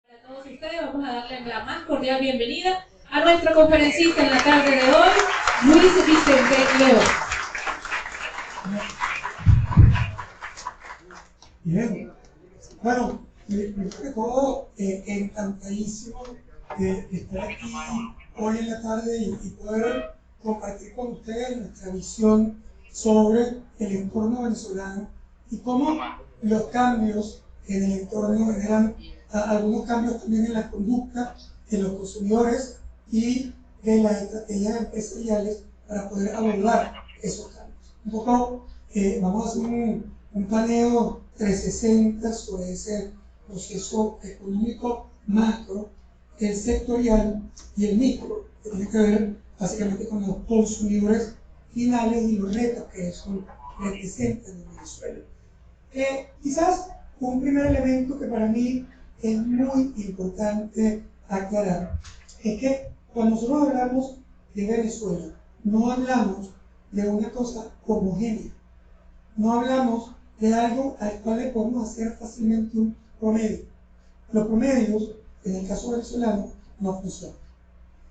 A todos ustedes vamos a darle la más cordial bienvenida a nuestro conferencista en la tarde de hoy, Luis Vicente León. Bien, bueno, primero que todo, encantadísimo de estar aquí hoy en la tarde y poder compartir con ustedes nuestra visión sobre el entorno venezolano y cómo los cambios en el entorno generan algunos cambios también en la conducta de los consumidores y de las estrategias empresariales para poder abordar esos cambios. Un poco vamos a hacer un paneo 360 sobre ese proceso económico macro, el sectorial y el micro, que tiene que ver básicamente con los consumidores finales y los retos que eso representan en Venezuela. Quizás un primer elemento que para mí es muy importante aclarar es que cuando nosotros hablamos de Venezuela, no hablamos de una cosa homogénea, no hablamos de algo al cual le podemos hacer fácilmente un promedio. Los promedios, en el caso venezolano, no funcionan.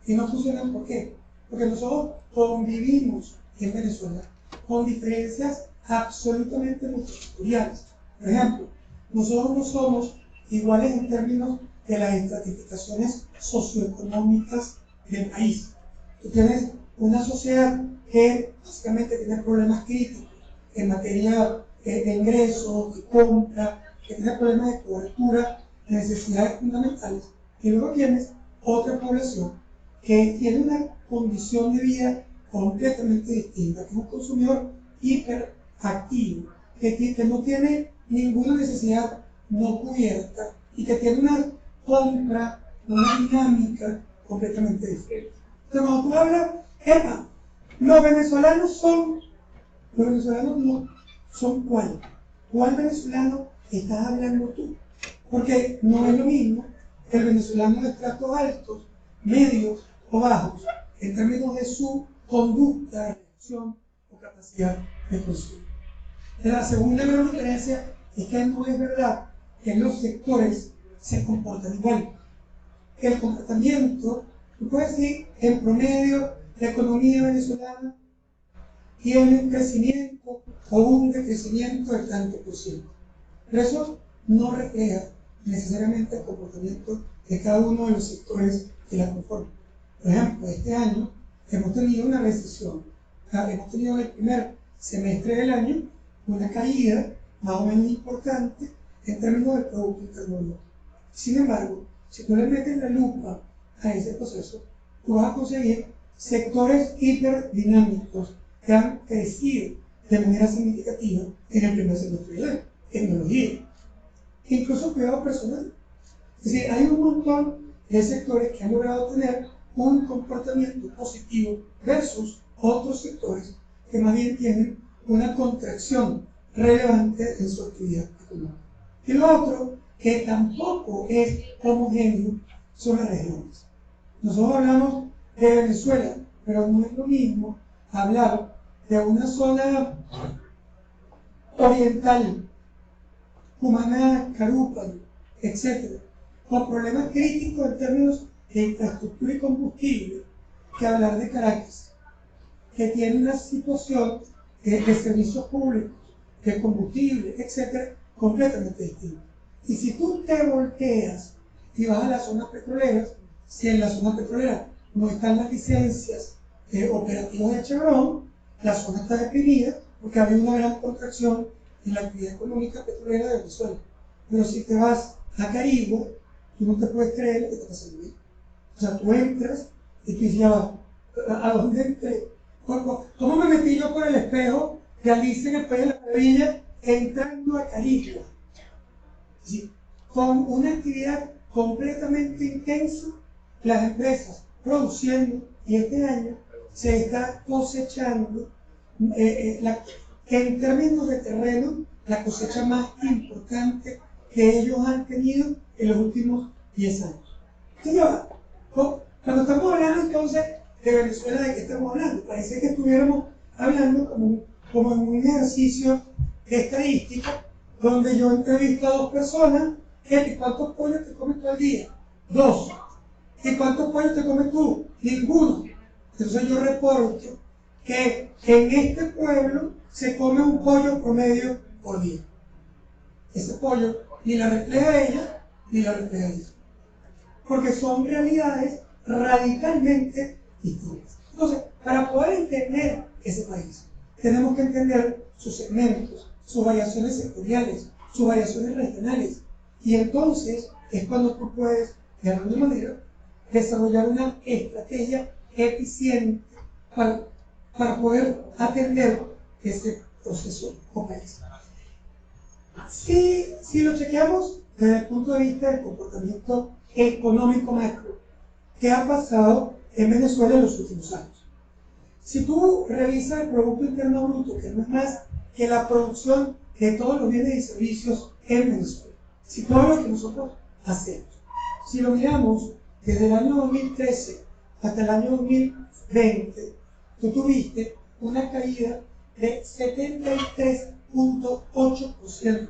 ¿Y no funcionan por qué? Porque nosotros convivimos en Venezuela con diferencias absolutamente multifactoriales. Por ejemplo, nosotros no somos iguales en términos de las estratificaciones socioeconómicas del país. Tú tienes una sociedad que básicamente tiene problemas críticos en materia de ingresos, de compra, que tiene problemas de cobertura, de necesidades fundamentales, y luego tienes otra población que tiene una condición de vida completamente distinta, que es un consumidor hiperactivo, que no tiene ninguna necesidad no cubierta y que tiene una compra, una dinámica completamente diferente. Entonces, cuando tú hablas, los venezolanos no son ¿cuál? ¿Cuál venezolano estás hablando tú? Porque no es lo mismo el venezolano de estratos altos, medios o bajos, en términos de su conducta, reacción o capacidad de consumo. La segunda gran diferencia es que no es verdad que los sectores se comportan igual. El comportamiento, tú puedes decir, en promedio, la economía venezolana tiene un crecimiento o un decrecimiento del tanto por ciento. Pero eso no refleja necesariamente el comportamiento de cada uno de los sectores que la conforman. Por ejemplo, este año hemos tenido una recesión. Hemos tenido en el primer semestre del año una caída más o menos importante en términos del Producto Interno Bruto. Sin embargo, si tú le metes la lupa a ese proceso, tú vas a conseguir sectores hiperdinámicos que han crecido de manera significativa en el primer semestre del año. Tecnología, incluso cuidado personal. Es decir, hay un montón de sectores que han logrado tener un comportamiento positivo versus otros sectores que más bien tienen una contracción relevante en su actividad económica. Y lo otro, que tampoco es homogéneo, son las regiones. Nosotros hablamos de Venezuela, pero no es lo mismo hablar de una zona oriental, Cumaná, Carúpano, etc., con problemas críticos en términos de infraestructura y combustible, que hablar de Caracas, que tiene una situación de servicios públicos, de combustible, etc., completamente distinta. Y si tú te volteas y vas a las zonas petroleras, si en la zona petrolera no están las licencias operativas de Chevron, la zona está deprimida porque había una gran contracción en la actividad económica petrolera de Venezuela. Pero si te vas a Caribe, tú no te puedes creer lo que está pasando ahí. O sea, tú entras y tú dices, ¿a dónde entré? ¿Cómo me metí yo por el espejo de Alicia en el País de la Maravilla entrando a Caribe? ¿Sí? Con una actividad completamente intensa, las empresas produciendo, y este año se está cosechando en términos de terreno, la cosecha más importante que ellos han tenido en los últimos 10 años. Entonces, cuando estamos hablando entonces de Venezuela, ¿de qué estamos hablando? Parece que estuviéramos hablando como en un ejercicio de estadística, donde yo entrevisto a 2 personas ¿Y cuántos pollos te comes tú al día? 2. ¿Y cuántos pollos te comes tú? Ninguno. Entonces yo reporto que en este pueblo se come un pollo promedio por día. Ese pollo ni la refleja ella, ni la refleja ella. Porque son realidades radicalmente distintas. Entonces, para poder entender ese país, tenemos que entender sus segmentos, sus variaciones sectoriales, sus variaciones regionales. Y entonces es cuando tú puedes, de alguna manera, desarrollar una estrategia eficiente para poder atender ese proceso o país. Si lo chequeamos desde el punto de vista del comportamiento económico macro, ¿qué ha pasado en Venezuela en los últimos años? Si tú revisas el Producto Interno Bruto, que no es más que la producción de todos los bienes y servicios en Venezuela, si todo lo que nosotros hacemos, si lo miramos desde el año 2013 hasta el año 2020, tú tuviste una caída de 73.8%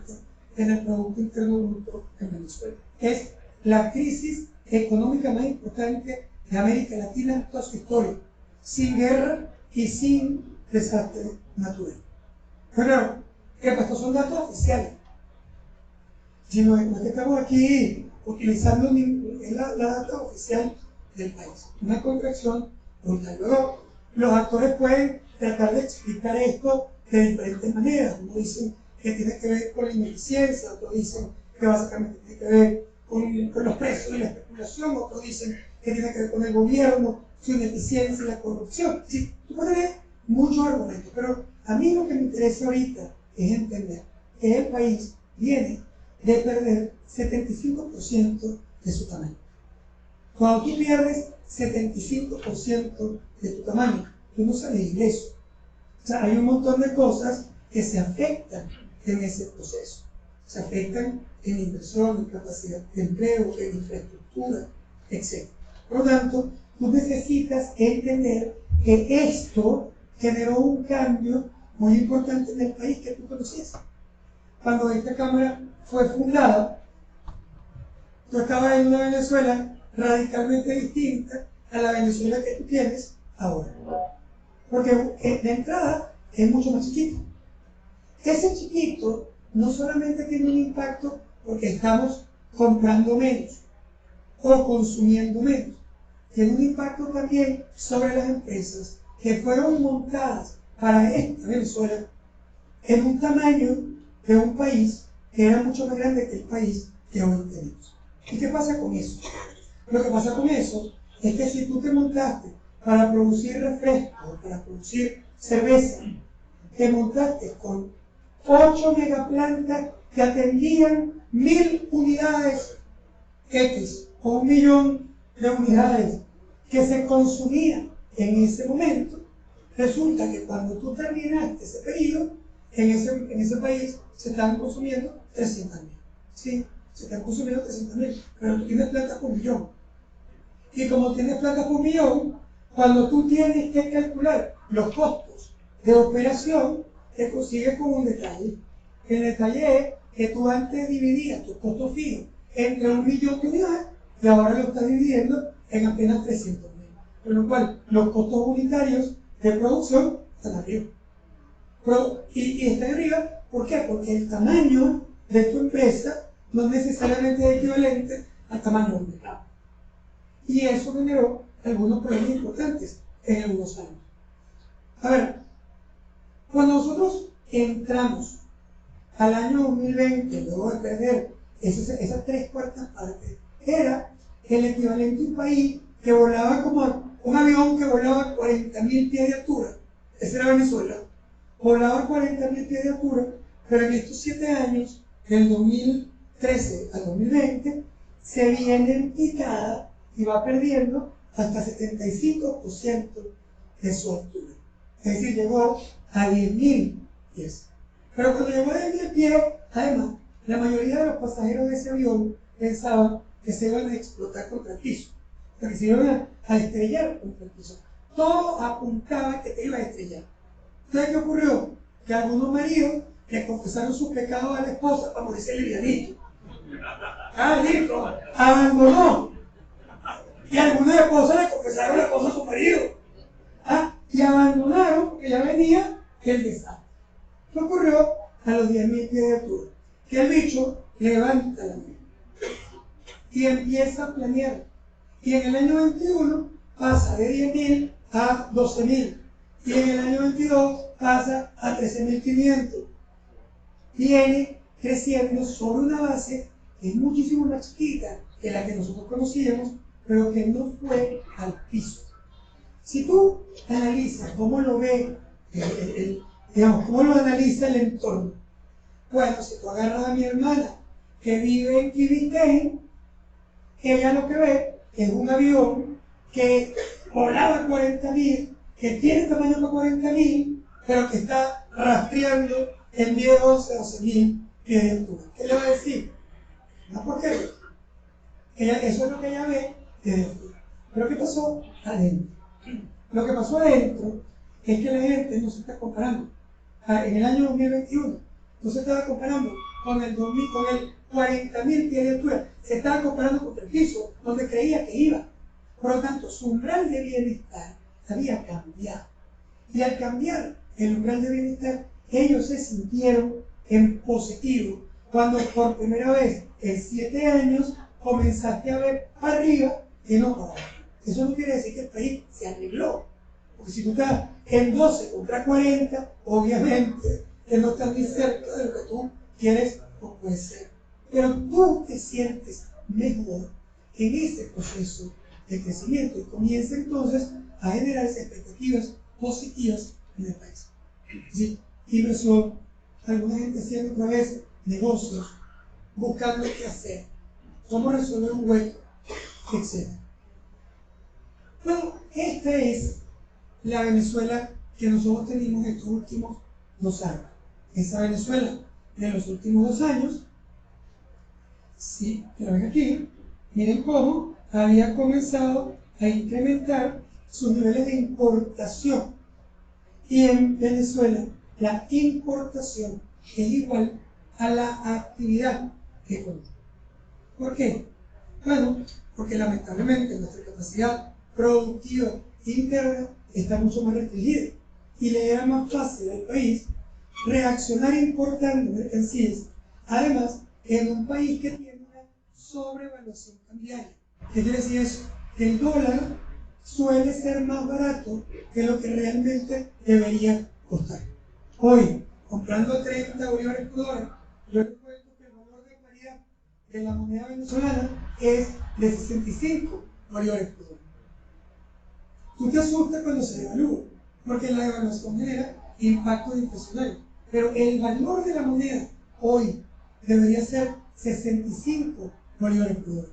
en el Producto Interno Bruto en Venezuela. Es la crisis económica más importante de América Latina en toda su historia, sin guerra y sin desastre natural. Pero, estos son datos oficiales. Si no es que estamos aquí utilizando la data oficial del país. Una contracción brutal. Luego, los actores pueden tratar de explicar esto de diferentes maneras. Unos dicen que tiene que ver con la ineficiencia, otros dicen que básicamente tiene que ver con los precios y la especulación, otros dicen que tiene que ver con el gobierno, su ineficiencia y la corrupción. Sí, tú puedes tener muchos argumentos, pero a mí lo que me interesa ahorita es entender que el país viene de perder 75% de su tamaño. Cuando tú pierdes 75% de tu tamaño, tú no sales ileso. O sea, hay un montón de cosas que se afectan en ese proceso. Se afectan en inversión, en capacidad de empleo, en infraestructura, etc. Por lo tanto, tú necesitas entender que esto generó un cambio muy importante en el país que tú conocías. Cuando esta Cámara fue fundada, tú estabas en una Venezuela radicalmente distinta a la Venezuela que tú tienes ahora. Porque de entrada es mucho más chiquito. Ese chiquito no solamente tiene un impacto porque estamos comprando menos o consumiendo menos, tiene un impacto también sobre las empresas que fueron montadas para esta Venezuela en un tamaño de un país que era mucho más grande que el país que hoy tenemos. ¿Y qué pasa con eso? Lo que pasa con eso es que si tú te montaste para producir refrescos, para producir cerveza, te montaste con 8 megaplantas que atendían 1000 unidades X o 1.000.000 de unidades que se consumían en ese momento. Resulta que cuando tú terminaste ese periodo, en ese país se están consumiendo 300.000. ¿Sí? Se están consumiendo 300.000, pero tú tienes plantas por millón. Y como tienes plantas por millón, cuando tú tienes que calcular los costos de operación, te consigues con un detalle. El detalle es que tú antes dividías tus costos fijos entre 1.000.000 de unidades y ahora lo estás dividiendo en apenas 300.000. Con lo cual, los costos unitarios de producción están arriba. Y están arriba, ¿por qué? Porque el tamaño de tu empresa no es necesariamente equivalente al tamaño del mercado. Y eso generó algunos problemas importantes en algunos años. A ver, cuando nosotros entramos al año 2020, luego de perder esas 3/4 partes, era el equivalente a un país que volaba como un avión que volaba a 40.000 pies de altura. Ese era Venezuela. Volaba a 40.000 pies de altura, pero en estos 7 años, del 2013 al 2020, se viene en picada y va perdiendo hasta 75% de su altura. Es decir, llegó a 10.000 pies. Pero cuando llegó a 10.000 pies, además, la mayoría de los pasajeros de ese avión pensaban que se iban a explotar contra el piso, que se iban a estrellar contra el piso. Todo apuntaba que te iba a estrellar. Entonces, ¿qué ocurrió? Que algunos maridos le confesaron sus pecados a la esposa para morirse livianito. Ah, listo, abandonó. Y algunas esposas le confesaron la cosa a su marido. Ah, y abandonaron porque ya venía el desastre. ¿Qué ocurrió a los 10.000 pies de altura? Que el bicho levanta la mano y empieza a planear. Y en el año 21 pasa de 10.000 a 12.000. Y en el año 22 pasa a 13.500. Viene creciendo sobre una base que es muchísimo más chiquita que la que nosotros conocíamos, pero que no fue al piso. Si tú analizas cómo lo ve, digamos, cómo lo analiza el entorno, bueno, si tú agarras a mi hermana que vive en Quibitén, ella lo que ve es un avión que volaba 40.000, que tiene tamaño para 40.000, pero que está rastreando en 10, 11, 12.000 pies de altura. ¿Qué le va a decir? No, porque eso es lo que ella ve desde afuera. Pero ¿qué pasó adentro? Lo que pasó adentro es que la gente no se está comparando. En el año 2021 no se estaba comparando con el 2000, con el 40.000 pies de altura, se estaba comparando con el piso donde creía que iba. Por lo tanto, su umbral de bienestar había cambiado. Y al cambiar el umbral de bienestar, ellos se sintieron en positivo cuando por primera vez en 7 años comenzaste a ver para arriba y no para abajo. Eso no quiere decir que el país se arregló. Porque si tú estás en 12 contra 40, obviamente que no estás ni cerca de lo que tú quieres o puedes ser. Pero tú te sientes mejor en ese proceso de crecimiento y comienza entonces a generarse expectativas positivas en el país. ¿Sí? Inversión, alguna gente haciendo otra vez negocios, buscando qué hacer, cómo resolver un hueco, etc. Bueno, esta es la Venezuela que nosotros tenemos estos últimos 2 años. Esa Venezuela de los últimos 2 años, sí, que ven aquí, miren cómo había comenzado a incrementar sus niveles de importación. Y en Venezuela la importación es igual a la actividad económica. ¿Por qué? Bueno, porque lamentablemente nuestra capacidad productiva interna está mucho más restringida y le era más fácil al país reaccionar importando mercancías, además en un país que tiene una sobrevaluación cambiaria. ¿Qué quiere decir eso? Que el dólar suele ser más barato que lo que realmente debería costar. Hoy, comprando 30 bolívares por dólar, yo les cuento que el valor de paridad de la moneda venezolana es de 65 bolívares por dólar. Tú te asustas cuando se devalúa, porque la devaluación genera impactos inflacionarios. Pero el valor de la moneda hoy debería ser 65 bolívares por dólar.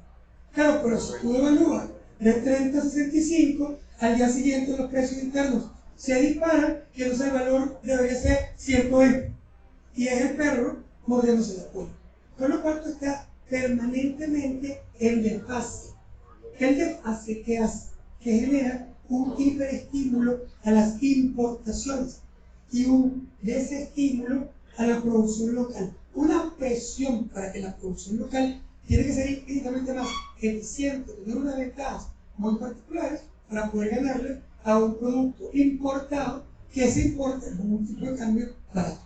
Claro, pero si tú devalúas de 30 a 65, al día siguiente los precios internos se disparan y entonces el valor debería ser 120. Y es el perro mordiéndose la cola. Por lo cual está permanentemente en desfase. El desfase que hace, que genera un hiperestímulo a las importaciones y un desestímulo a la producción local. Una presión para que la producción local tiene que ser infinitamente más eficiente, tener unas ventajas muy particulares para poder ganarle a un producto importado que se importa con un tipo de cambio barato.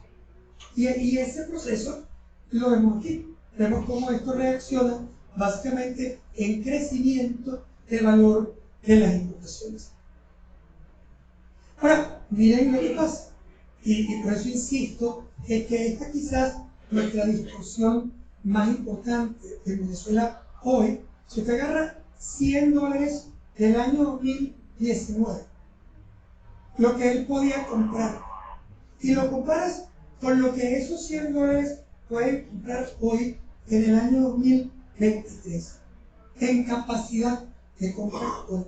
Y ese proceso lo vemos aquí. Vemos cómo esto reacciona básicamente en crecimiento del valor de las importaciones. Ahora, miren lo que pasa. Y por eso insisto en que esta quizás nuestra discusión más importante en Venezuela hoy. Si usted agarra $100 del año 2019, lo que él podía comprar, y lo comparas con lo que esos $100 pueden comprar hoy en el año 2023, en capacidad de comprar hoy,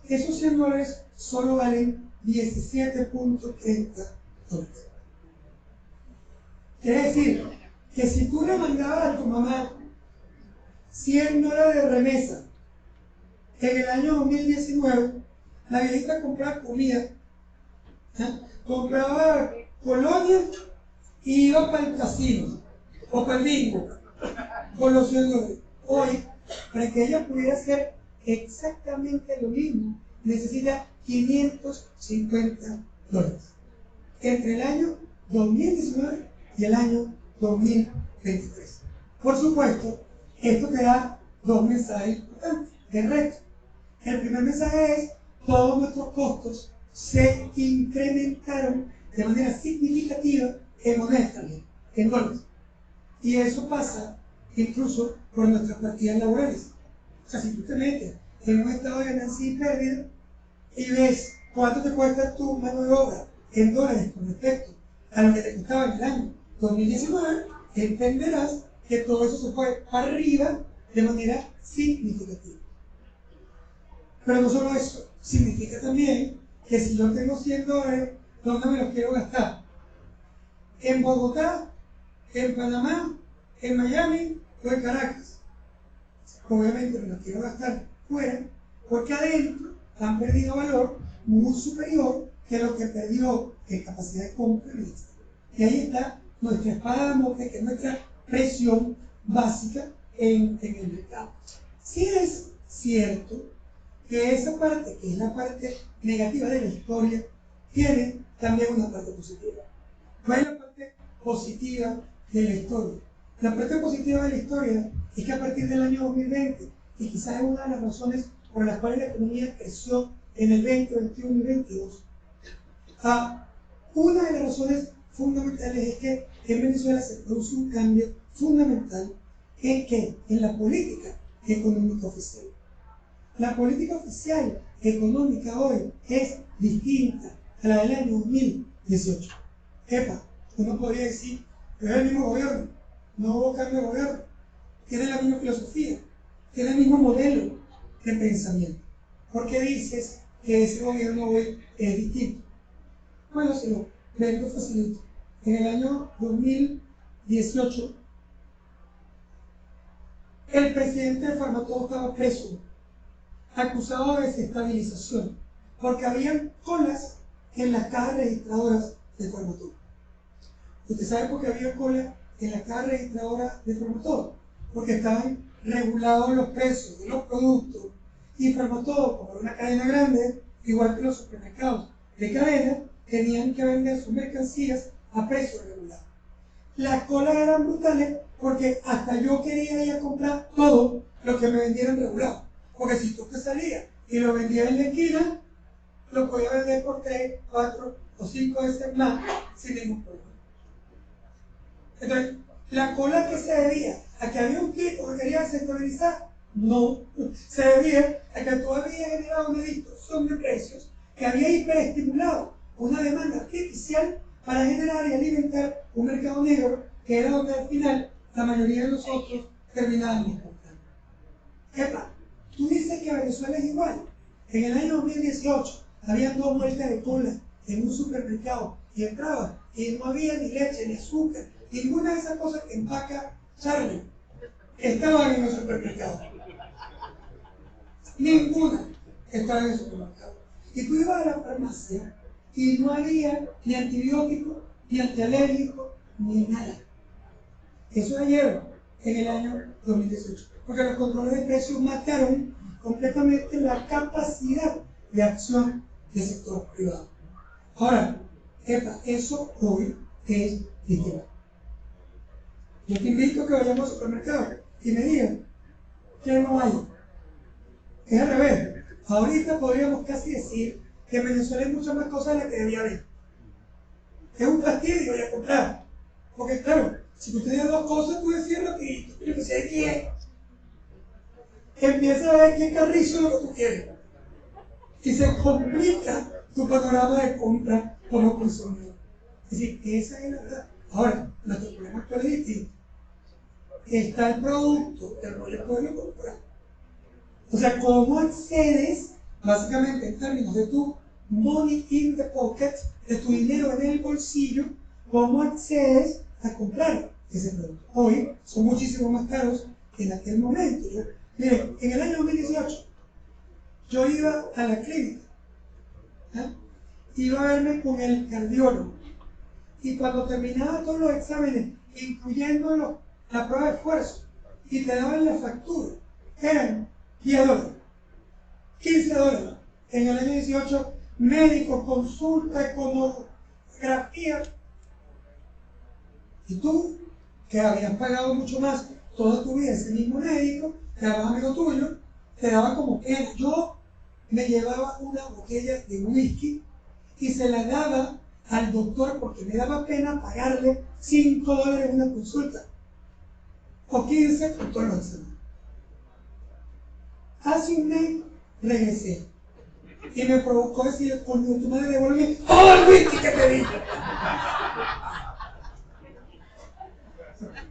esos $100 solo valen 17.30 dólares. Quiere decir que si tú le mandabas a tu mamá $100 de remesa en el año 2019, la viejita compraba comida, compraba colonia y iba para el casino o para el bingo. con los $100. Hoy, para que ella pudiera hacer exactamente lo mismo, necesita $550 entre el año 2019 y el año 2023. Por supuesto, esto te da dos mensajes importantes de reto. El primer mensaje es: todos nuestros costos se incrementaron de manera significativa en moneda extranjera, en dólares. Y eso pasa incluso por nuestras partidas laborales. O sea, si tú te metes en un estado de ganancia y pérdida y ves cuánto te cuesta tu mano de obra en dólares con respecto a lo que te costaba en el año 2019, entenderás que todo eso se fue para arriba de manera significativa. Pero no solo eso, significa también que si yo tengo $100, ¿dónde me los quiero gastar? ¿En Bogotá, en Panamá, en Miami o en Caracas? Obviamente me los quiero gastar fuera, porque adentro han perdido valor muy superior que lo que perdió en capacidad de compra en el exterior. Y ahí está nuestra espada de Damocles, que es nuestra presión básica en el mercado. Sí es cierto que esa parte, que es la parte negativa de la historia, tiene también una parte positiva. ¿Cuál es la parte positiva de la historia? La parte positiva de la historia es que a partir del año 2020, y quizás es una de las razones por las cuales la economía creció en el 20, 21 y 22, una de las razones fundamentales es que en Venezuela se produce un cambio fundamental en la política económica oficial. La política oficial económica hoy es distinta a la del año 2018. Uno podría decir que es el mismo gobierno, no hubo cambio de gobierno, tiene la misma filosofía, tiene el mismo modelo de pensamiento. ¿Por qué dices que ese gobierno hoy es distinto? Bueno, se lo vengo facilito. En el año 2018, el presidente de Farmatodo estaba preso, acusado de desestabilización, porque habían colas en las cajas registradoras de Farmatodo. ¿Usted sabe por qué había cola en las cajas registradoras de Farmatodo? Porque estaban regulados los precios de los productos, y Farmatodo, como era una cadena grande, igual que los supermercados de cadena, tenían que vender sus mercancías a precios regulados. Las colas eran brutales porque hasta yo quería ir a comprar todo lo que me vendieran regulado. Porque si tú te salías y lo vendías en la esquina, lo podías vender por 3, 4 o 5 veces más sin ningún problema. Entonces, la cola que se debía a que había un tipo que quería desestabilizar, no. Se debía a que tú habías generado una distorsión de precios que había hiperestimulado una demanda artificial para generar y alimentar un mercado negro, que era donde al final la mayoría de nosotros terminábamos comprando. Tú dices que Venezuela es igual. En el año 2018 había 2 vueltas de cola en un supermercado y entraba y no había ni leche, ni azúcar, ninguna de esas cosas que empaca Charlie estaban en el supermercado. Ninguna estaba en el supermercado. Y tú ibas a la farmacia y no había ni antibiótico, ni antialérgico, ni nada. Eso ayer, en el año 2018. Porque los controles de precios mataron completamente la capacidad de acción del sector privado. Ahora, eso hoy es distinto. Yo te invito a que vayamos al supermercado y me digan que no hay. Es al revés. Ahorita podríamos casi decir que en Venezuela hay muchas más cosas de las que debía haber. Es un fastidio ir a comprar. Porque claro, si tú tenías 2 cosas, tú decías rapidito, yo que sé quién. Empieza a ver qué carrizo es lo que tú quieres. Y se complica tu panorama de compra como consumidor. Es decir, esa es la verdad. Ahora, nuestro problema actual es distinto. Está el producto, el rol de poderlo comprar. O sea, ¿cómo accedes, básicamente en términos de tu money in the pocket, de tu dinero en el bolsillo, cómo accedes a comprar ese producto? Hoy son muchísimo más caros que en aquel momento. Miren, en el año 2018, yo iba a la clínica, iba a verme con el cardiólogo, y cuando terminaba todos los exámenes, incluyendo la prueba de esfuerzo y te daban la factura. Eran $10, $15. En el año 18, médico, consulta, econografía. Y tú, que habías pagado mucho más toda tu vida ese mismo médico, que era amigo tuyo, te daba como que yo me llevaba una botella de whisky y se la daba al doctor porque me daba pena pagarle $5 una consulta o 15 por todos los exámenes. Hace un mes regresé y me provocó decir, coño, tu madre, devuelve todo el whisky que te di.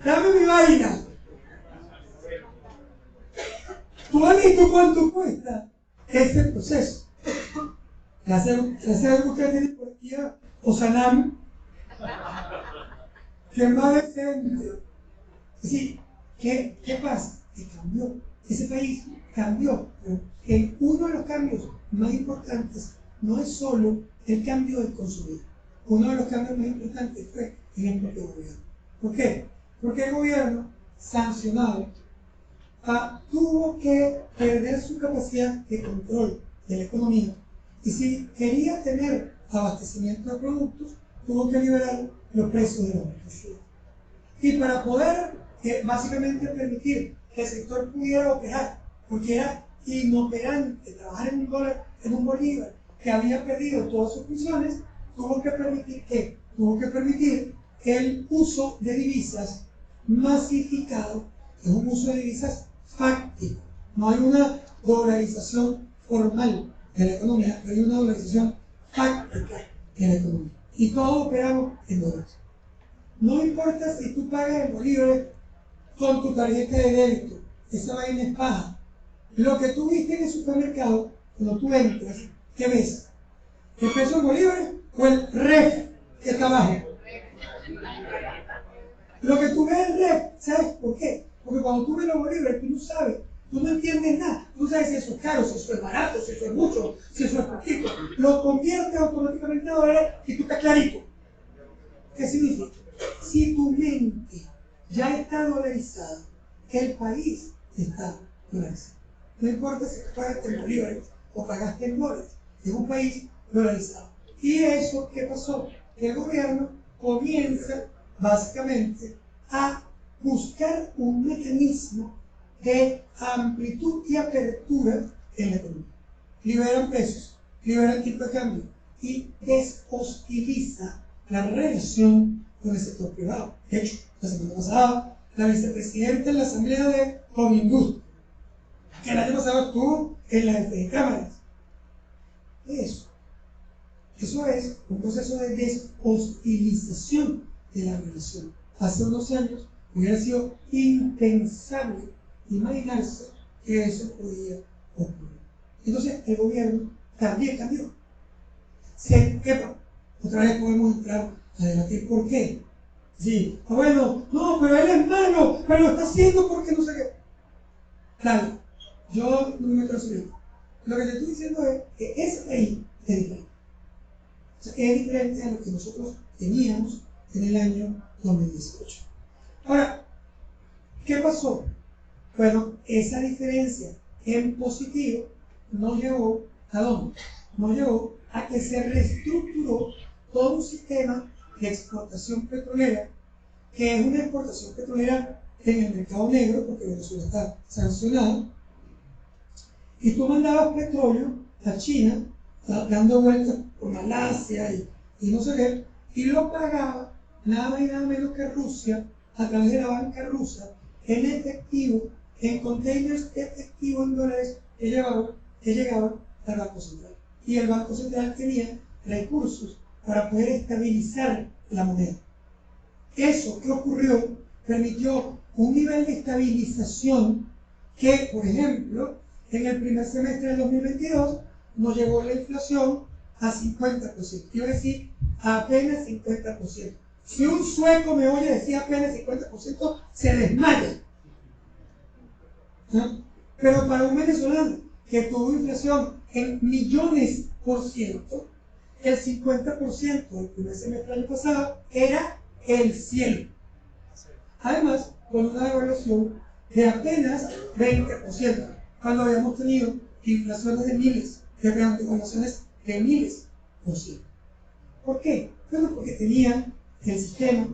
Dame mi vaina. ¿Tú has visto cuánto cuesta ese proceso? Gracias a algo que tiene por aquí a Osanam, que es más decente. Sí, ¿qué pasa? Que cambió. Ese país cambió. Uno de los cambios más importantes no es solo el cambio del consumidor. Uno de los cambios más importantes fue en el propio gobierno. ¿Por qué? Porque el gobierno sancionado tuvo que perder su capacidad de control de la economía y si quería tener abastecimiento de productos, tuvo que liberar los precios de los mercancías. Y para poder básicamente permitir que el sector pudiera operar, porque era inoperante trabajar en un dólar, en un bolívar, que había perdido todas sus funciones, tuvo que permitir el uso de divisas masificado, es un uso de divisas fáctico. No hay una dolarización formal de la economía, pero hay una dolarización fáctica de la economía. Y todos operamos en dólares. No importa si tú pagas el bolívar con tu tarjeta de débito, esa vaina es paja. Lo que tú viste en el supermercado, cuando tú entras, ¿qué ves? ¿El peso del bolívar o el ref que está abajo? Lo que tú ves es el ref, ¿sabes por qué? Porque cuando tú ves los bolívares, tú no sabes, tú no entiendes nada. Tú no sabes si eso es caro, si eso es barato, si eso es mucho, si eso es poquito. Lo conviertes automáticamente a dólares y tú estás clarito. ¿Qué significa? Si tu mente ya está dolarizada, el país está dolarizado. No importa si pagaste en bolívares o pagaste en dólares, es un país dolarizado. Y eso, ¿qué pasó? El gobierno comienza básicamente a buscar un mecanismo de amplitud y apertura en la economía. Liberan precios, liberan tipo de cambio y deshostiliza la relación con el sector privado. De hecho, la semana pasada, la vicepresidenta en la asamblea de Comindustria, que el año pasado estuvo en las cámaras. Eso es un proceso de deshostilización de la relación. Hace unos años hubiera sido impensable imaginarse que eso podía ocurrir. Entonces el gobierno también cambió. Otra vez podemos entrar a debatir por qué. Sí, bueno, no, pero él es malo, pero lo está haciendo porque no sé qué. Claro, yo no me meto en eso. Lo que te estoy diciendo es que ese país es diferente. O sea, es diferente a lo que nosotros teníamos en el año 2018. Ahora, ¿qué pasó? Bueno, esa diferencia en positivo nos llevó ¿a dónde? Nos llevó a que se reestructuró todo un sistema de exportación petrolera, que es una exportación petrolera en el mercado negro, porque Venezuela está sancionado, y tú mandabas petróleo a China, dando vueltas por Malasia y no sé qué, y lo pagaba nada más y nada menos que Rusia, a través de la banca rusa, en efectivo, en containers efectivos en dólares que llegaban al Banco Central. Y el Banco Central tenía recursos para poder estabilizar la moneda. Eso que ocurrió permitió un nivel de estabilización que, por ejemplo, en el primer semestre del 2022 nos llegó la inflación a 50%. Quiero decir, a apenas 50%. Si un sueco me oye decir apenas 50%, se desmaya. ¿No? Pero para un venezolano que tuvo inflación en millones %, el 50% del primer semestre del año pasado era el cielo. Además, con una devaluación de apenas 20%, cuando habíamos tenido inflaciones de miles, devaluaciones de miles por ciento. ¿Por qué? Bueno, porque tenían el sistema,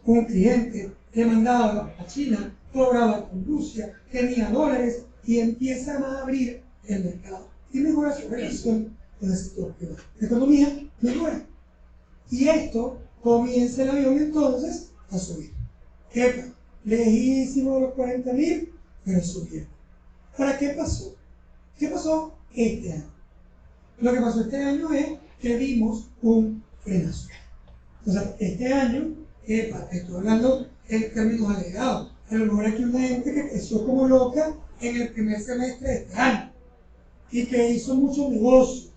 un cliente le mandaba a China, cobraba con Rusia, tenía dólares y empiezan a abrir el mercado y mejora su relación con el sector privado. La economía mejora. Y esto comienza el avión entonces a subir. Epa, lejísimo de los 40.000, pero subieron. ¿Para qué pasó? ¿Qué pasó este año? Lo que pasó este año es que vimos un frenazo. O sea, este año, estoy hablando en términos agregados, a lo mejor aquí una gente que creció como loca en el primer semestre de este año y que hizo mucho negocio.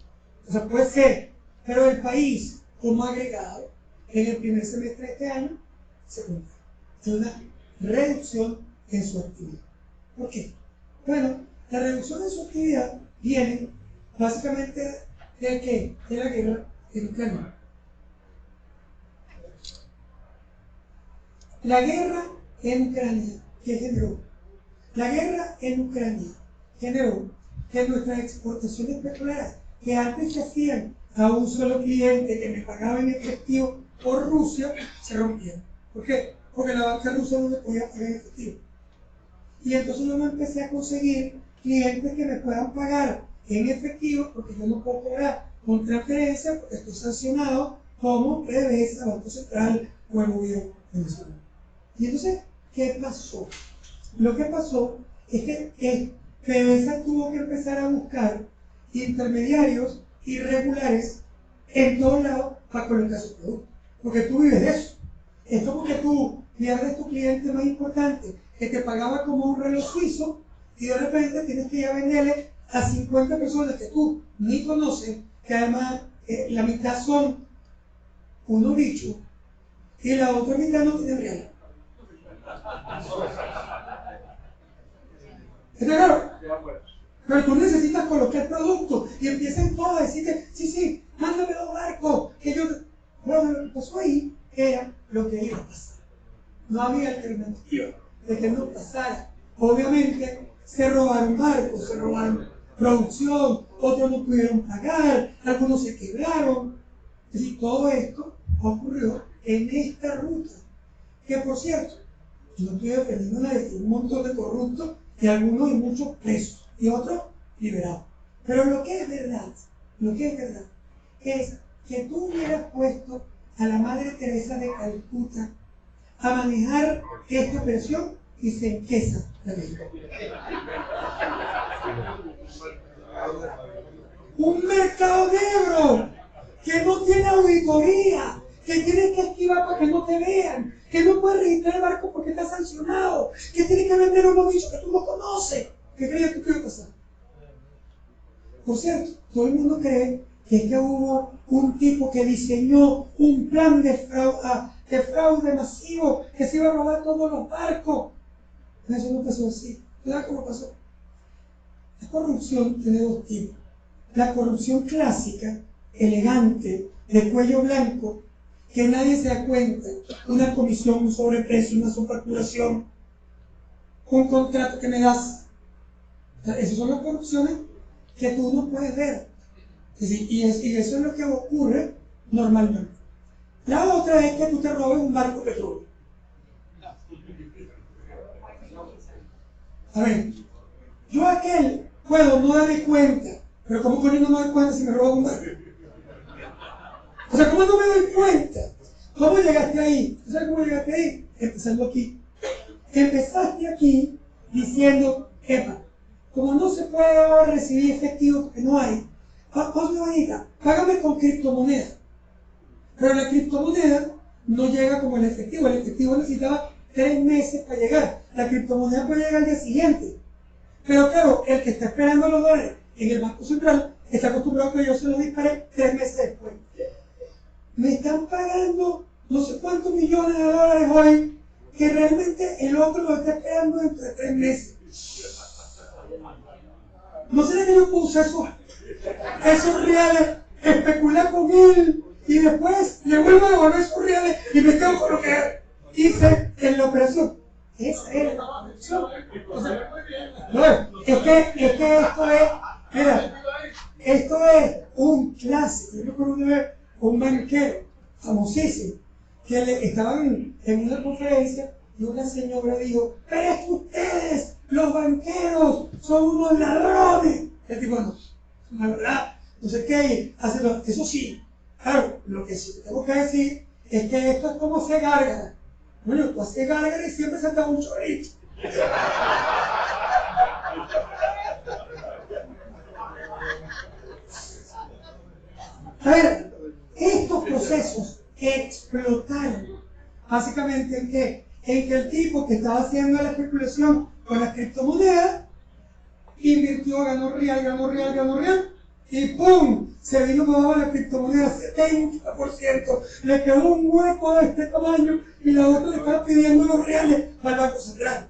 O sea, puede ser, pero el país como agregado en el primer semestre de este año se cumple. Es una reducción en su actividad. ¿Por qué? Bueno, la reducción en su actividad viene básicamente de ¿qué? De la guerra en Ucrania. La guerra en Ucrania, ¿qué generó? La guerra en Ucrania generó que nuestras exportaciones petroleras, que antes se hacían a un solo cliente que me pagaba en efectivo por Rusia, se rompieron. ¿Por qué? Porque la banca rusa no me podía pagar en efectivo. Y entonces yo me empecé a conseguir clientes que me puedan pagar en efectivo, porque yo no puedo cobrar con transferencia, porque estoy sancionado como PDVSA, Banco Central o el gobierno venezolano. Y entonces, ¿qué pasó? Lo que pasó es que PDVSA tuvo que empezar a buscar intermediarios irregulares en todos lados para colocar su producto. Porque tú vives de eso. Es como que tú pierdes tu cliente más importante, que te pagaba como un reloj suizo, y de repente tienes que ir a venderle a 50 personas que tú ni conoces, que además la mitad son unos bichos y la otra mitad no tiene real. ¿Está claro? Pero tú necesitas colocar producto y empiezan todos a decirte, sí, mándame 2 barcos, que yo... Bueno, lo que pasó ahí era lo que iba a pasar. No había alternativa de que no pasara. Obviamente se robaron barcos, se robaron producción, otros no pudieron pagar, algunos se quebraron. Es decir, todo esto ocurrió en esta ruta. Que por cierto, no estoy defendiendo a nadie, un montón de corruptos y algunos y muchos presos y otros liberados. Pero lo que es verdad es que tú hubieras puesto a la Madre Teresa de Calcuta a manejar esta operación y se empieza la ley. Un mercado negro que no tiene auditoría, que tienes que esquivar para que no te vean, que no puedes registrar el barco porque está sancionado, que tienes que vender unos bichos que tú no conoces. ¿Qué creías tú que iba a pasar? Por cierto, todo el mundo cree que es que hubo un tipo que diseñó un plan de fraude masivo, que se iba a robar todos los barcos. Eso no pasó así. ¿Sabes cómo pasó? La corrupción tiene 2 tipos. La corrupción clásica, elegante, de cuello blanco, que nadie se da cuenta, una comisión, un sobreprecio, una subfacturación, un contrato que me das. O sea, esas son las corrupciones que tú no puedes ver. Es decir, y eso es lo que ocurre normalmente. La otra es que tú te robes un barco de petróleo. A ver, yo aquel puedo no darme cuenta, pero ¿cómo coño no me doy cuenta si me robo un barco? O sea, ¿cómo no me doy cuenta? ¿Cómo llegaste ahí? ¿Sabes cómo llegaste ahí? Empezando aquí. Empezaste aquí diciendo, epa, como no se puede ahora recibir efectivo porque no hay, hazme bonita, págame con criptomoneda. Pero la criptomoneda no llega como el efectivo necesitaba 3 meses para llegar. La criptomoneda puede llegar al día siguiente. Pero claro, el que está esperando los dólares en el Banco Central está acostumbrado a que yo se los dispare 3 meses después. Me están pagando no sé cuántos millones de dólares hoy, que realmente el otro lo está esperando dentro de 3 meses. ¿No será que yo puse esos reales, especular con él y después le vuelvo a devolver esos reales y me quedo con lo que hice en la operación? Esa era la corrupción. No, es que esto es, mira, esto es un clásico. Yo recuerdo una vez un banquero famosísimo que estaban en una conferencia y una señora dijo: pero es que ustedes, los banqueros, son unos ladrones. El tipo: no, la verdad, no sé qué, eso sí, claro, lo que sí tengo que decir es que esto es como hacer gárgara. Bueno, tú haces gárgara y siempre se te da un chorrito. A ver, estos procesos explotaron básicamente en que el tipo que estaba haciendo la especulación con las criptomonedas invirtió, ganó real, y ¡pum! Se vino para abajo la criptomoneda 70%, le quedó un hueco de este tamaño y la otra le estaba pidiendo los reales al Banco Central.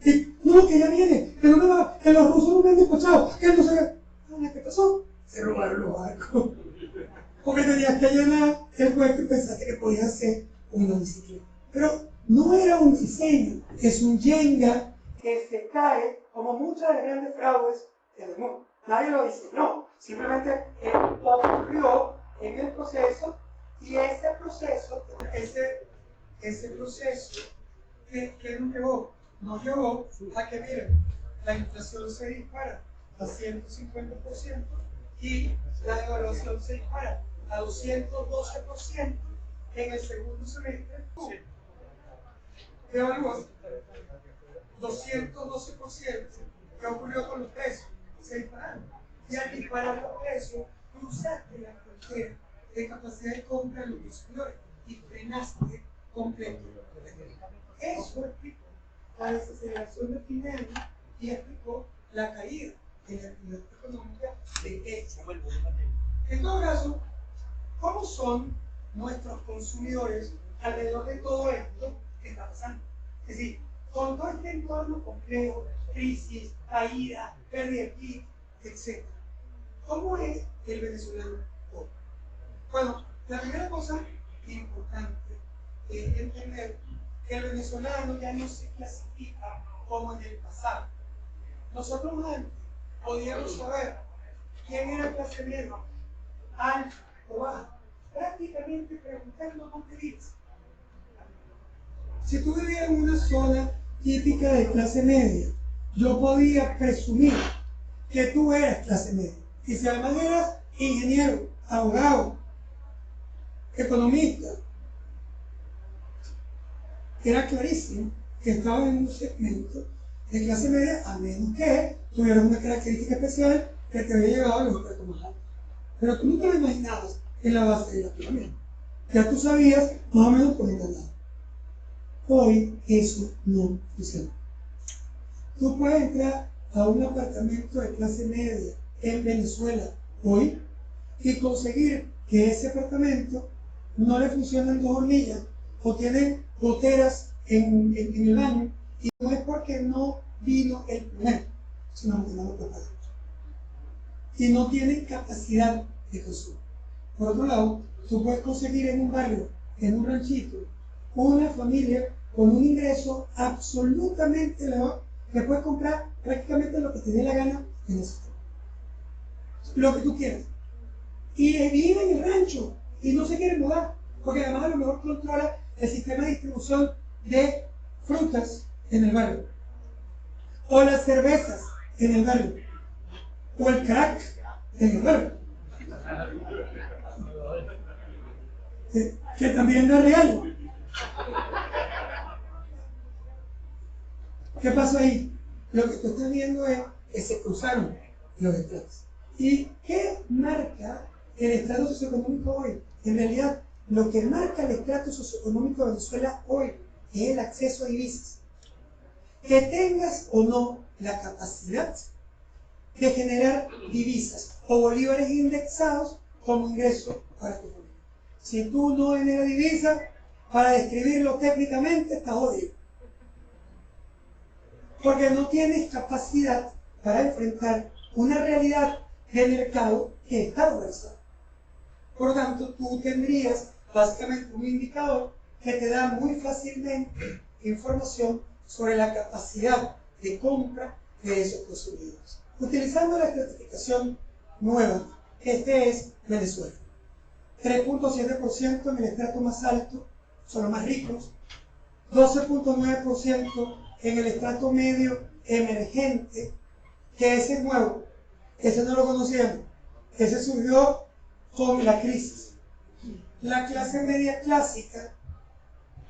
Y no, que ya viene, que los rusos no me han despachado, que no sé qué. ¿Qué pasó? Se robaron los barcos. Porque tenías que llenar el hueco y pensaste que podías hacer una bicicleta. Pero no era un diseño, es un Jenga que se cae como muchas de las grandes fraudes del mundo. Nadie lo diseñó, simplemente ocurrió en el proceso, y ese proceso, ¿qué nos llevó? Nos llevó a que, miren, la inflación se dispara a 150% y la devaluación se dispara a 212% en el segundo semestre. Devaluó 212%. ¿Qué ocurrió con los precios? Se dispararon. Y al disparar los precios, cruzaste la frontera de capacidad de compra de los consumidores y frenaste completo. Eso explicó la desaceleración de fin de año y explicó la caída en la actividad económica de este. En todo caso, ¿cómo son nuestros consumidores alrededor de todo esto que está pasando? Es decir, con todo este entorno complejo, crisis, caída, pérdida de PIB, etc. ¿Cómo es el venezolano hoy? Bueno, la primera cosa importante es entender que el venezolano ya no se clasifica como en el pasado. Nosotros antes podíamos saber quién era clase media, alta o baja, prácticamente preguntando con divisas. Si tú vivías en una zona típica de clase media, yo podía presumir que tú eras clase media. Y si además eras ingeniero, abogado, economista, era clarísimo que estabas en un segmento de clase media, a menos que tuvieras una característica especial que te había llevado a los expertos más altos. Pero tú nunca lo imaginabas en la base de la pirámide. Ya tú sabías más o menos por dónde andar. Hoy eso no funciona. Tú puedes entrar a un apartamento de clase media en Venezuela hoy y conseguir que ese apartamento no le funcionen dos hornillas o tiene goteras en el baño, y no es porque no vino el primero, sino porque no lo prepararon y no tienen capacidad de consumo. Por otro lado, tú puedes conseguir en un barrio, en un ranchito, una familia con un ingreso absolutamente elevado que puede comprar prácticamente lo que te dé la gana en ese tema. Lo que tú quieras. Y vive en el rancho y no se quiere mudar, porque además a lo mejor controla el sistema de distribución de frutas en el barrio, o las cervezas en el barrio, o el crack en el barrio, que también no es real. ¿Qué pasó ahí? Lo que tú estás viendo es que se cruzaron los estratos. ¿Y qué marca el estrato socioeconómico hoy? En realidad, lo que marca el estrato socioeconómico de Venezuela hoy es el acceso a divisas. Que tengas o no la capacidad de generar divisas o bolívares indexados como ingreso para tu familia. Si tú no generas divisas, para describirlo técnicamente, estás jodido. Porque no tienes capacidad para enfrentar una realidad de mercado que está dolarizada. Por lo tanto, tú tendrías básicamente un indicador que te da muy fácilmente información sobre la capacidad de compra de esos consumidores. Utilizando la estratificación nueva, este es Venezuela. 3.7% en el estrato más alto, son los más ricos, 12.9% en el estrato medio emergente, que ese es nuevo, ese no lo conocíamos, ese surgió con la crisis. La clase media clásica,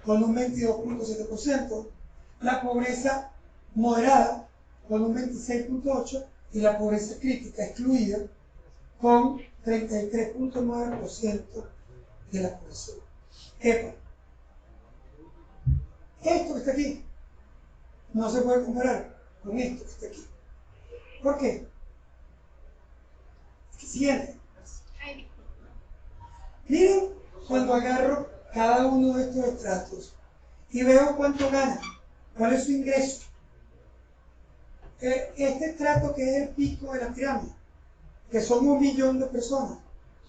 con un 22.7%, la pobreza moderada, con un 26.8%, y la pobreza crítica excluida, con 33.9% de la población. Epa, esto que está aquí no se puede comparar con esto que está aquí. ¿Por qué? Siguiente. Miren cuando agarro cada uno de estos estratos y veo cuánto gana, cuál es su ingreso. Este estrato que es el pico de la pirámide, que son 1 millón de personas,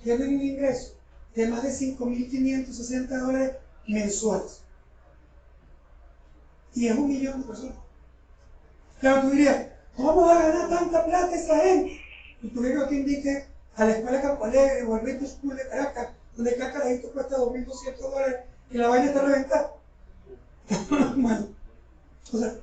tienen un ingreso de más de $5.560 mensuales. Y es 1 millón de personas. Claro, tú dirías, ¿cómo va a ganar tanta plata esa gente? Y tú ves que te indique a la escuela Campo Alegre o al Metro School de Caracas, donde cada carajito cuesta $2.200 y la vaina está reventada. Bueno, o sea,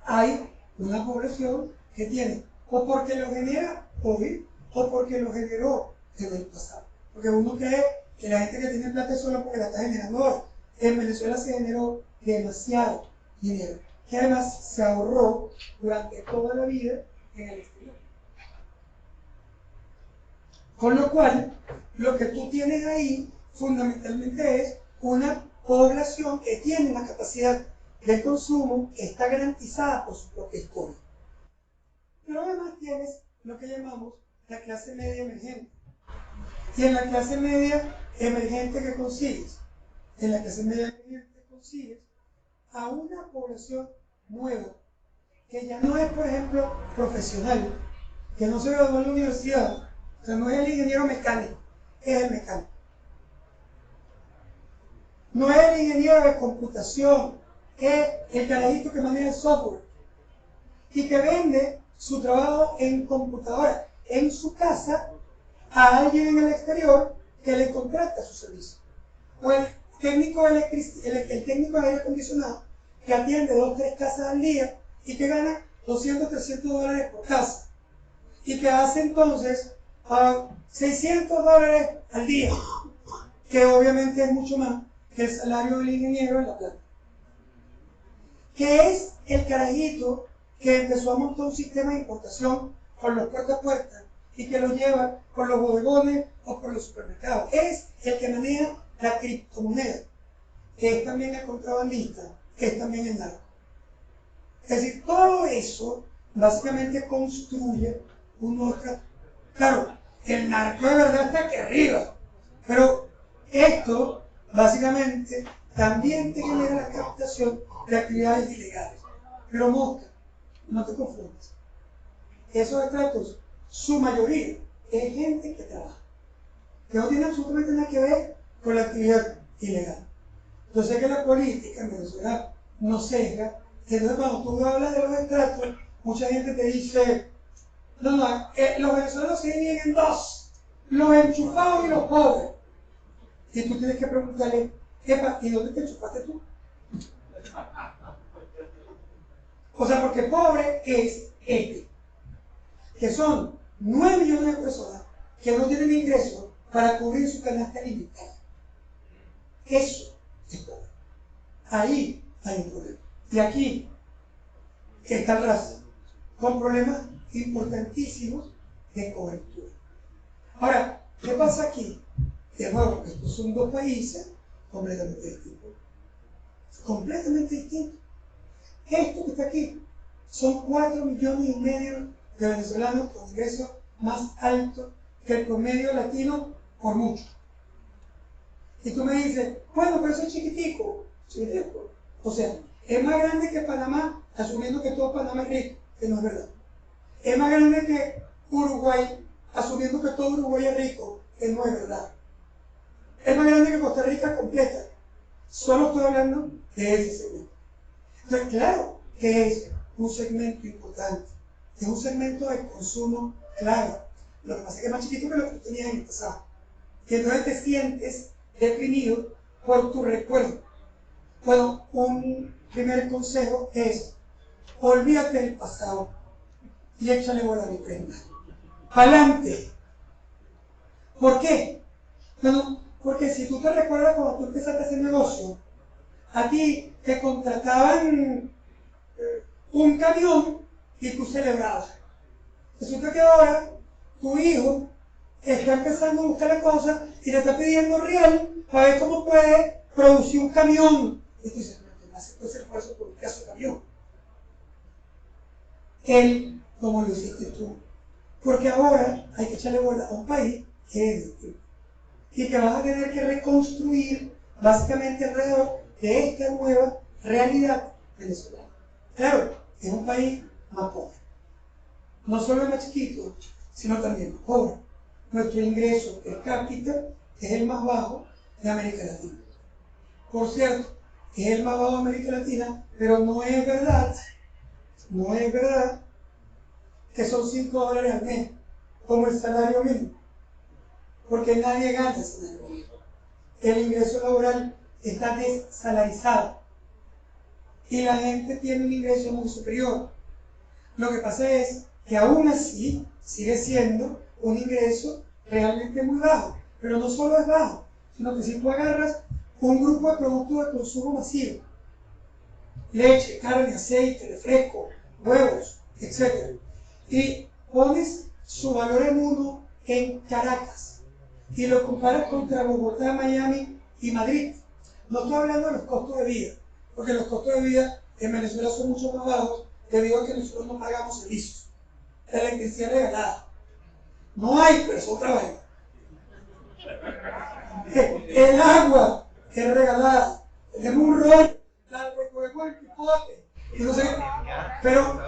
hay una población que tiene, o porque lo genera hoy, o porque lo generó en el pasado. Porque uno cree que la gente que tiene plata es solo porque la está generando ahora. En Venezuela se generó demasiado dinero, que además se ahorró durante toda la vida en el exterior. Con lo cual, lo que tú tienes ahí fundamentalmente es una población que tiene una capacidad de consumo que está garantizada por su propia historia. Pero además tienes lo que llamamos la clase media emergente. Y en la clase media emergente que consigues, en la clase media emergente consigues a una población nueva, que ya no es, por ejemplo, profesional, que no se graduó en la universidad, o sea, no es el ingeniero mecánico, es el mecánico. No es el ingeniero de computación, es el carajito que maneja el software y que vende su trabajo en computadora, en su casa, a alguien en el exterior que le contrata su servicio. O el técnico de aire acondicionado que atiende 2 o 3 casas al día y que gana $200-300 por casa y que hace entonces $600 al día, que obviamente es mucho más que el salario del ingeniero en la planta. Que es el carajito que empezó a montar un sistema de importación con los puerta a puerta y que lo lleva por los bodegones o por los supermercados. Es el que maneja la criptomoneda, que es también el contrabandista, que es también el narco. Es decir, todo eso básicamente construye un otro. Claro, el narco de verdad está aquí arriba, pero esto básicamente también te genera la captación de actividades ilegales. Pero mosca, no te confundas. Esos estratos, su mayoría, es gente que trabaja, que no tiene absolutamente nada que ver con la actividad ilegal. Yo sé que la política en Venezuela nos sesga, entonces cuando tú hablas de los estratos, mucha gente te dice, no, los venezolanos se dividen en dos, los enchufados y los pobres. Y tú tienes que preguntarle, epa, ¿y dónde te enchufaste tú? O sea, porque pobre es este, que son 9 millones de personas que no tienen ingresos para cubrir su canasta alimentaria. Eso es pobre. Ahí hay un problema. Y aquí está el raza, con problemas importantísimos de cobertura. Ahora, ¿qué pasa aquí? De nuevo, estos son 2 países completamente distintos. Completamente distintos. Esto que está aquí son 4,5 millones de venezolanos con ingresos más altos que el promedio latino por mucho. Y tú me dices, bueno, pero eso es chiquitico. Chiquitico. O sea, es más grande que Panamá, asumiendo que todo Panamá es rico, que no es verdad. Es más grande que Uruguay, asumiendo que todo Uruguay es rico, que no es verdad. Es más grande que Costa Rica completa. Solo estoy hablando de ese segmento. Entonces, claro que es un segmento importante. Es un segmento de consumo clave. Lo que pasa es que es más chiquito que lo que tú tenías en el pasado. Y entonces te sientes deprimido por tu recuerdo. Bueno, un primer consejo es, olvídate del pasado y échale bola a mi prenda. ¡Pa'lante! ¿Por qué? Bueno, porque si tú te recuerdas cuando tú empezaste a hacer negocio, a ti te contrataban un camión y tú celebrabas. Resulta que ahora tu hijo está empezando a buscar la cosa y le está pidiendo real para ver cómo puede producir un camión. Y tú dices, no, hace todo ese esfuerzo por un pedazo de camión. Él, como lo hiciste tú. Porque ahora hay que echarle bola a un país que es distinto. Y que vas a tener que reconstruir básicamente alrededor de esta nueva realidad venezolana. Claro, es un país más pobre. No solo es más chiquito, sino también más pobre. Nuestro ingreso per cápita es el más bajo de América Latina. Por cierto, es el más bajo de América Latina, pero no es verdad que son $5 al mes, como el salario mínimo, porque nadie gana el salario mínimo. El ingreso laboral está desalarizado y la gente tiene un ingreso muy superior. Lo que pasa es que aún así sigue siendo un ingreso realmente muy bajo, pero no solo es bajo, sino que si tú agarras un grupo de productos de consumo masivo, leche, carne, aceite, refresco, huevos, etc., y pones su valor en uno en Caracas y lo comparas contra Bogotá, Miami y Madrid, no estoy hablando de los costos de vida, porque los costos de vida en Venezuela son mucho más bajos debido a que nosotros no pagamos servicios. La electricidad regalada. No hay, pero es otra vaina. El agua es regalada. Tenemos un rollo, la recogemos el pipote. Y no sé, pero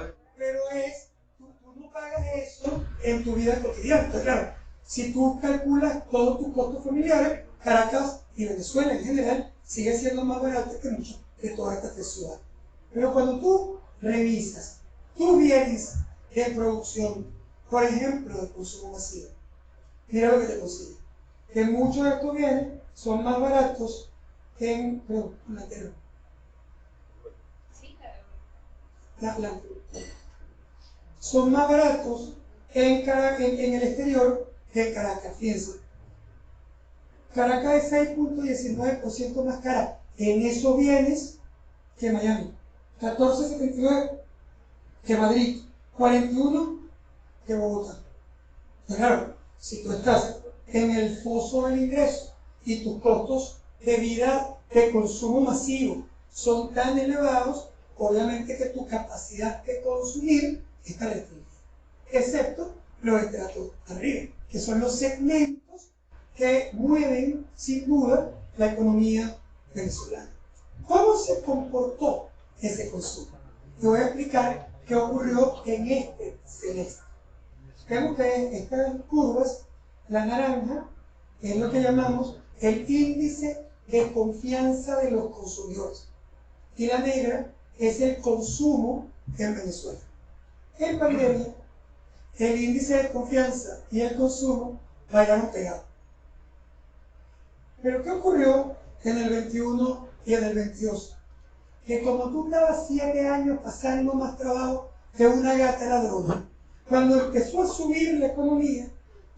tú no pagas eso en tu vida cotidiana. Entonces, claro, si tú calculas todos tus costos familiares, Caracas y Venezuela en general sigue siendo más barato que muchas de todas estas tres ciudades. Pero cuando tú revisas tus bienes de producción, por ejemplo, de consumo masivo, mira lo que te consigue. Que muchos de estos bienes son más baratos en la tierra. Son más baratos en el exterior que en Caracas. Fíjense. Caracas es 6.19% más cara en esos bienes que Miami. 14.79 que Madrid. 41 que Bogotá. Claro, si tú estás en el foso del ingreso y tus costos de vida de consumo masivo son tan elevados, obviamente que tu capacidad de consumir está restringida, excepto los estratos arriba, que son los segmentos que mueven sin duda la economía venezolana. ¿Cómo se comportó ese consumo? Te voy a explicar qué ocurrió en este semestre. Vemos que estas curvas, la naranja es lo que llamamos el índice de confianza de los consumidores y la negra es el consumo en Venezuela. En pandemia, el índice de confianza y el consumo bailaron pegados. Pero ¿qué ocurrió en el 21 y en el 22? Que como tú estabas 7 años pasando más trabajo que una gata ladrona, cuando empezó a subir la economía,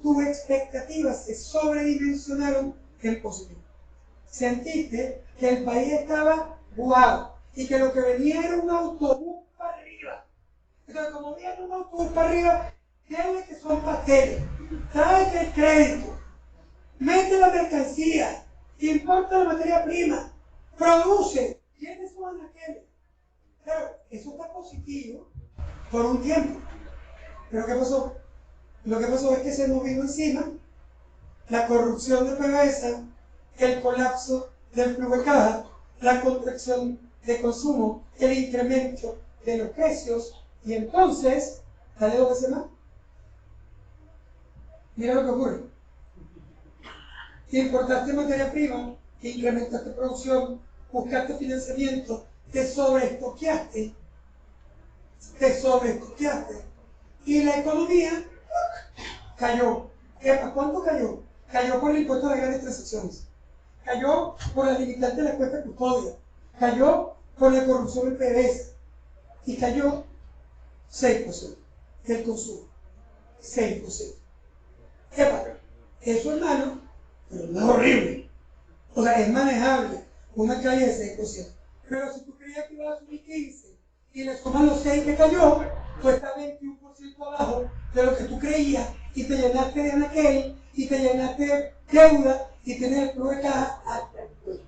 tus expectativas se sobredimensionaron en positivo. Sentiste que el país estaba guau y que lo que venía era un autobús para arriba. Entonces, como viene un autobús para arriba, tiene que son pasteles, tráete el crédito, mete la mercancía, importa la materia prima, produce, ¿quiénes son aquellos? Claro, eso está positivo por un tiempo. ¿Pero qué pasó? Lo que pasó es que se nos vino encima la corrupción de PDVSA, el colapso del flujo de caja, la contracción de consumo, el incremento de los precios, y entonces, dale 2 veces más. Mira lo que ocurre. Importaste materia prima, incrementaste producción, buscaste financiamiento, te sobreestoqueaste, te sobrecosteaste y la economía cayó. Epa, ¿cuánto cayó? Cayó por el impuesto a las grandes transacciones, cayó por la limitante de la cuenta de custodia, cayó por la corrupción del PDVSA y cayó 6% del consumo. 6%. Epa, eso es malo, pero no es horrible. O sea, es manejable una caída de 6%. Pero si tú creías que iba a subir 15 y le suman los 6 que cayó, tú estás 21% abajo de lo que tú creías y te llenaste de anaquel y te llenaste de deuda y tienes el flujo de caja hasta el cuello.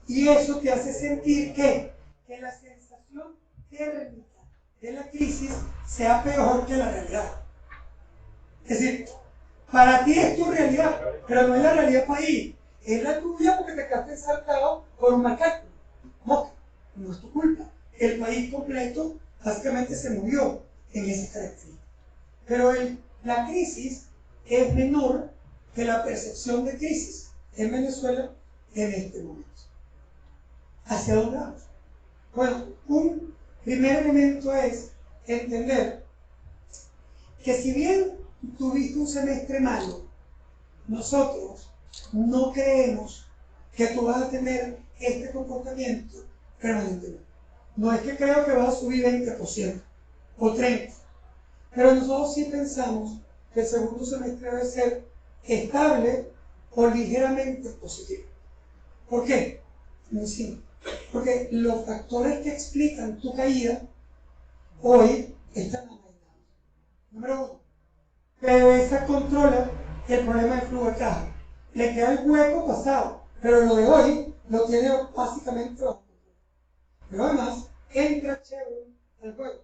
Y eso te hace sentir que la sensación térmica de la crisis sea peor que la realidad. Es decir, para ti es tu realidad, pero no es la realidad país. Es la tuya porque te quedaste ensartado por un macaco. No es tu culpa. El país completo básicamente se movió en esa característica. Pero la crisis es menor que la percepción de crisis en Venezuela en este momento. ¿Hacia dónde vamos? Bueno, un primer elemento es entender que si bien tuviste un semestre malo, nosotros no creemos que tú vas a tener este comportamiento permanentemente. No es que creo que vas a subir 20% o 30%, pero nosotros sí pensamos que el segundo semestre debe ser estable o ligeramente positivo. ¿Por qué? Muy simple. Porque los factores que explican tu caída hoy están amainados. Número uno, PDVSA controla el problema del flujo de caja. Le queda el hueco pasado, pero lo de hoy lo tiene básicamente bajo control. Pero además, entra Chevron al juego.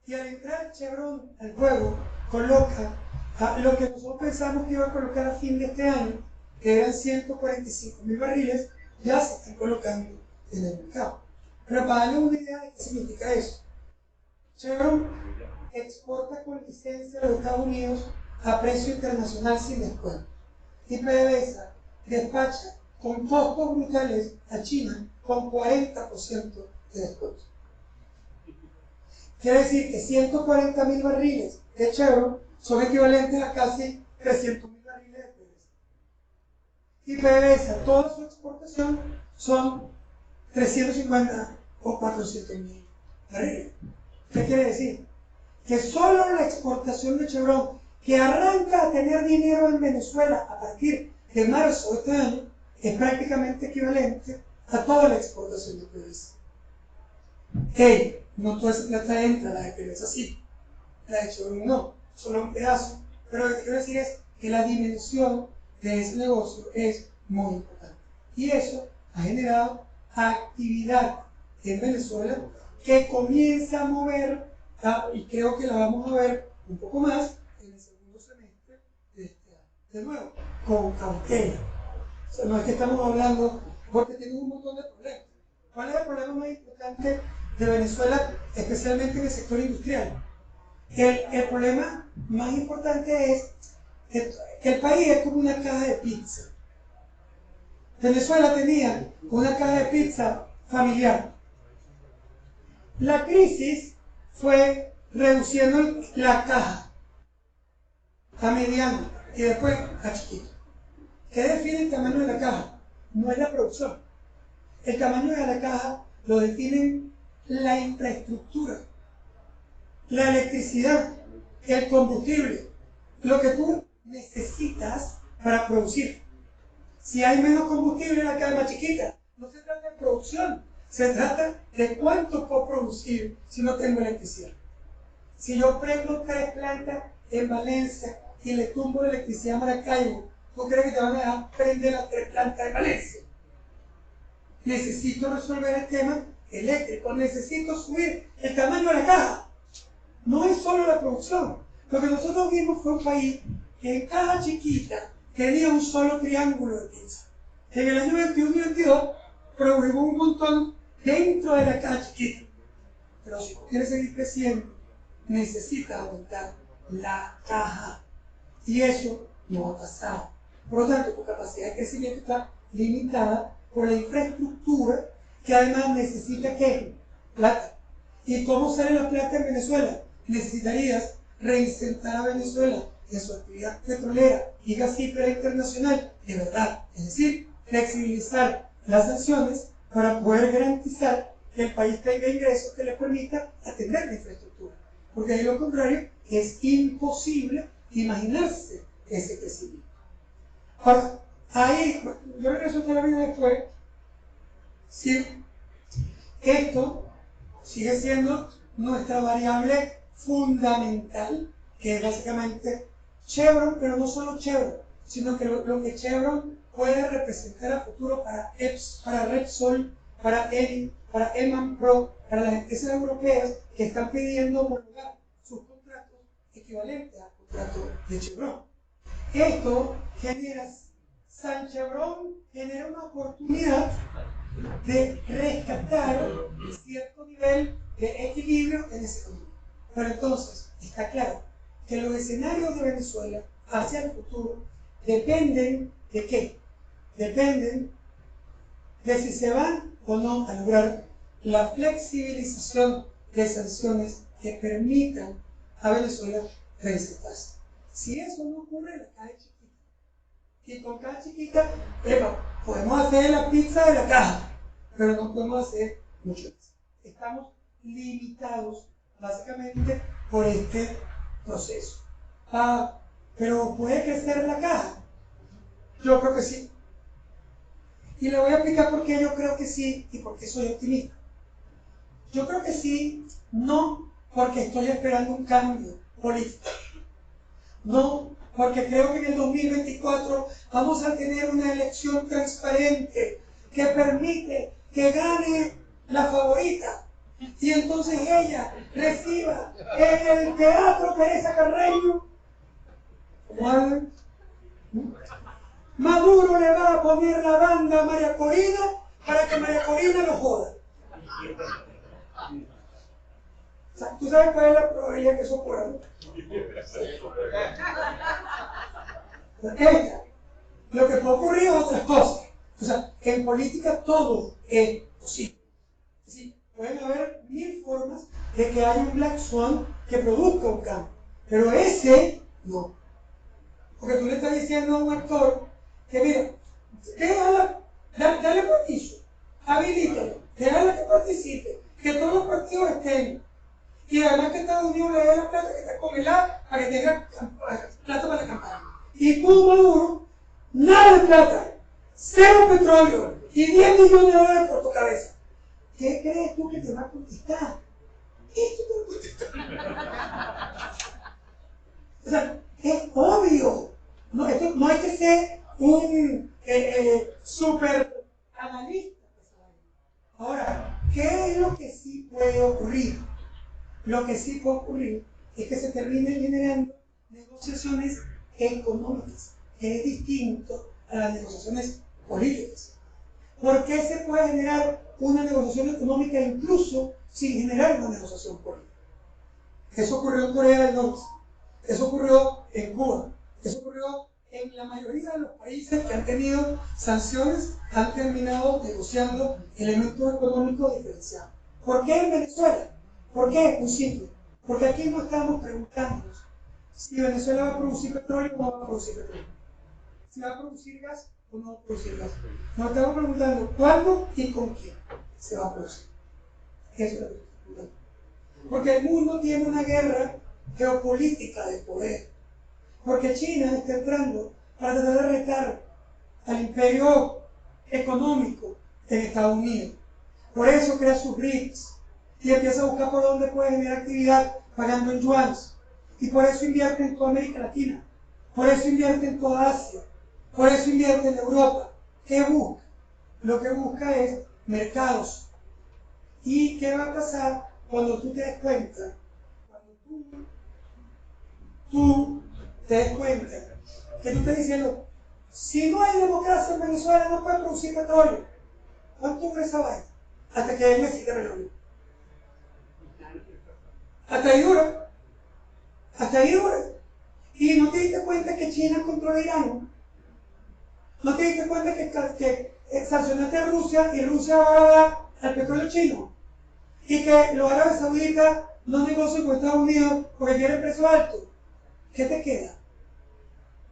Y al entrar Chevron al juego, coloca lo que nosotros pensamos que iba a colocar a fin de este año, que eran 145.000 barriles, ya se están colocando en el mercado. Pero para darle una idea de qué significa eso, Chevron exporta con licencia a los Estados Unidos a precio internacional sin descuento. Y PDVSA despacha con costos brutales a China con 40% de descuento. Quiere decir que 140.000 barriles de Chevron son equivalentes a casi 300.000 barriles de PDVSA. Y PDVSA, toda su exportación son 350 o 400.000 barriles. ¿Qué quiere decir? Que solo la exportación de Chevron, que arranca a tener dinero en Venezuela a partir de marzo de este año, es prácticamente equivalente a toda la exportación de PDVSA. No toda esa plata entra, la de PDVSA sí, la de Chevron no, solo un pedazo. Pero lo que quiero decir es que la dimensión de ese negocio es muy importante. Y eso ha generado actividad en Venezuela que comienza a mover, y creo que la vamos a ver un poco más en el segundo semestre de este año. De nuevo, con cautela. O sea, no es que estamos hablando porque tenemos un montón de problemas. ¿Cuál es el problema más importante de Venezuela, especialmente en el sector industrial? El problema más importante es que el país es como una caja de pizza. Venezuela tenía una caja de pizza familiar. La crisis fue reduciendo la caja a mediano y después a chiquito. ¿Qué define el tamaño de la caja? No es la producción. El tamaño de la caja lo definen la infraestructura, la electricidad, el combustible, lo que tú necesitas para producir. Si hay menos combustible, la caja es más chiquita. No se trata de producción, se trata de cuánto puedo producir si no tengo electricidad. Si yo prendo 3 plantas en Valencia y le tumbo la electricidad a Maracaibo, ¿tú crees que te van a dejar prender las 3 plantas de Valencia? Necesito resolver el tema eléctrico, necesito subir el tamaño de la caja. No es solo la producción. Lo que nosotros vimos fue un país que en caja chiquita tenía un solo triángulo de pizza. En el año 21 y 22 produjimos un montón dentro de la caja chiquita. Pero si tú quieres seguir creciendo, necesitas aumentar la caja. Y eso no ha pasado. Por lo tanto, tu capacidad de crecimiento está limitada por la infraestructura que además necesita ¿qué? Plata. ¿Y cómo sale la plata en Venezuela? Necesitarías reinsertar a Venezuela en su actividad petrolera y gasífera internacional, de verdad. Es decir, flexibilizar las sanciones para poder garantizar que el país tenga ingresos que le permitan atender la infraestructura. Porque de lo contrario, es imposible imaginarse ese crecimiento. Ahora, ahí, yo regreso a la vida después, si esto sigue siendo nuestra variable fundamental, que es básicamente Chevron, pero no solo Chevron, sino que lo que Chevron puede representar a futuro para Repsol, para Eni, para Eman Pro, para las empresas europeas que están pidiendo homologar sus contratos equivalentes al contrato de Chevron. Esto genera, San Chevron genera una oportunidad de rescatar cierto nivel de equilibrio en ese camino. Pero entonces, está claro que los escenarios de Venezuela hacia el futuro dependen ¿de qué? Dependen de si se van o no a lograr la flexibilización de sanciones que permitan a Venezuela reinsertarse. Si eso no ocurre, la caja es chiquita. Y con caja chiquita, podemos hacer la pizza de la caja, pero no podemos hacer mucho más. Estamos limitados básicamente por este proceso. Pero ¿puede crecer la caja? Yo creo que sí. Y le voy a explicar por qué yo creo que sí y por qué soy optimista. Yo creo que sí, no porque estoy esperando un cambio político. No porque creo que en el 2024 vamos a tener una elección transparente que permite que gane la favorita. Y entonces ella reciba en el Teatro Teresa Carreño, Maduro le va a poner la banda a María Corina para que María Corina lo joda. O sea, ¿tú sabes cuál es la probabilidad que eso ocurra? Lo que puede ocurrir es otra cosa. O sea, en política todo es posible. Sí, pueden haber 1000 formas de que haya un Black Swan que produzca un cambio, pero ese no. Porque tú le estás diciendo a un actor que mira, dale permiso, habilítalo, déjala que participe, que todos los partidos estén. Y además que Estados Unidos le dé la plata que está congelada para que tenga plata para la campaña. Y tú, Maduro, nada de plata, 0 petróleo y 10 millones de dólares por tu cabeza. ¿Qué crees tú que te va a contestar? Esto te va a contestar. O sea, es obvio. No hay que ser un super analista. Ahora, ¿qué es lo que sí puede ocurrir? Lo que sí puede ocurrir es que se terminen generando negociaciones económicas, que es distinto a las negociaciones políticas. ¿Por qué se puede generar una negociación económica incluso sin generar una negociación política? Eso ocurrió en Corea del Norte, eso ocurrió en Cuba, eso ocurrió en la mayoría de los países que han tenido sanciones, han terminado negociando elementos económicos diferenciados. ¿Por qué en Venezuela? ¿Por qué? Muy simple. Porque aquí no estamos preguntándonos si Venezuela va a producir petróleo o no va a producir petróleo. Si va a producir gas o no va a producir gas. Nos estamos preguntando cuándo y con quién se va a producir. Eso es lo que estamos preguntando. Porque el mundo tiene una guerra geopolítica de poder. Porque China está entrando para tratar de retar al imperio económico en Estados Unidos. Por eso crea sus BRICS y empieza a buscar por dónde puede generar actividad pagando en yuanes. Y por eso invierte en toda América Latina. Por eso invierte en toda Asia. Por eso invierte en Europa. ¿Qué busca? Lo que busca es mercados. ¿Y qué va a pasar cuando tú te des cuenta? Cuando tú te des cuenta que tú estás diciendo, si no hay democracia en Venezuela no puede producir petróleo. ¿Cuánto dura esa vaina? Hasta que él necesite petróleo. Hasta ahí dura. Hasta ahí dura. Y no te diste cuenta que China controla Irán. No te diste cuenta que sancionaste a Rusia y Rusia va a dar al petróleo chino. y que los árabes sauditas no negocian con Estados Unidos porque quieren precios altos, ¿qué te queda?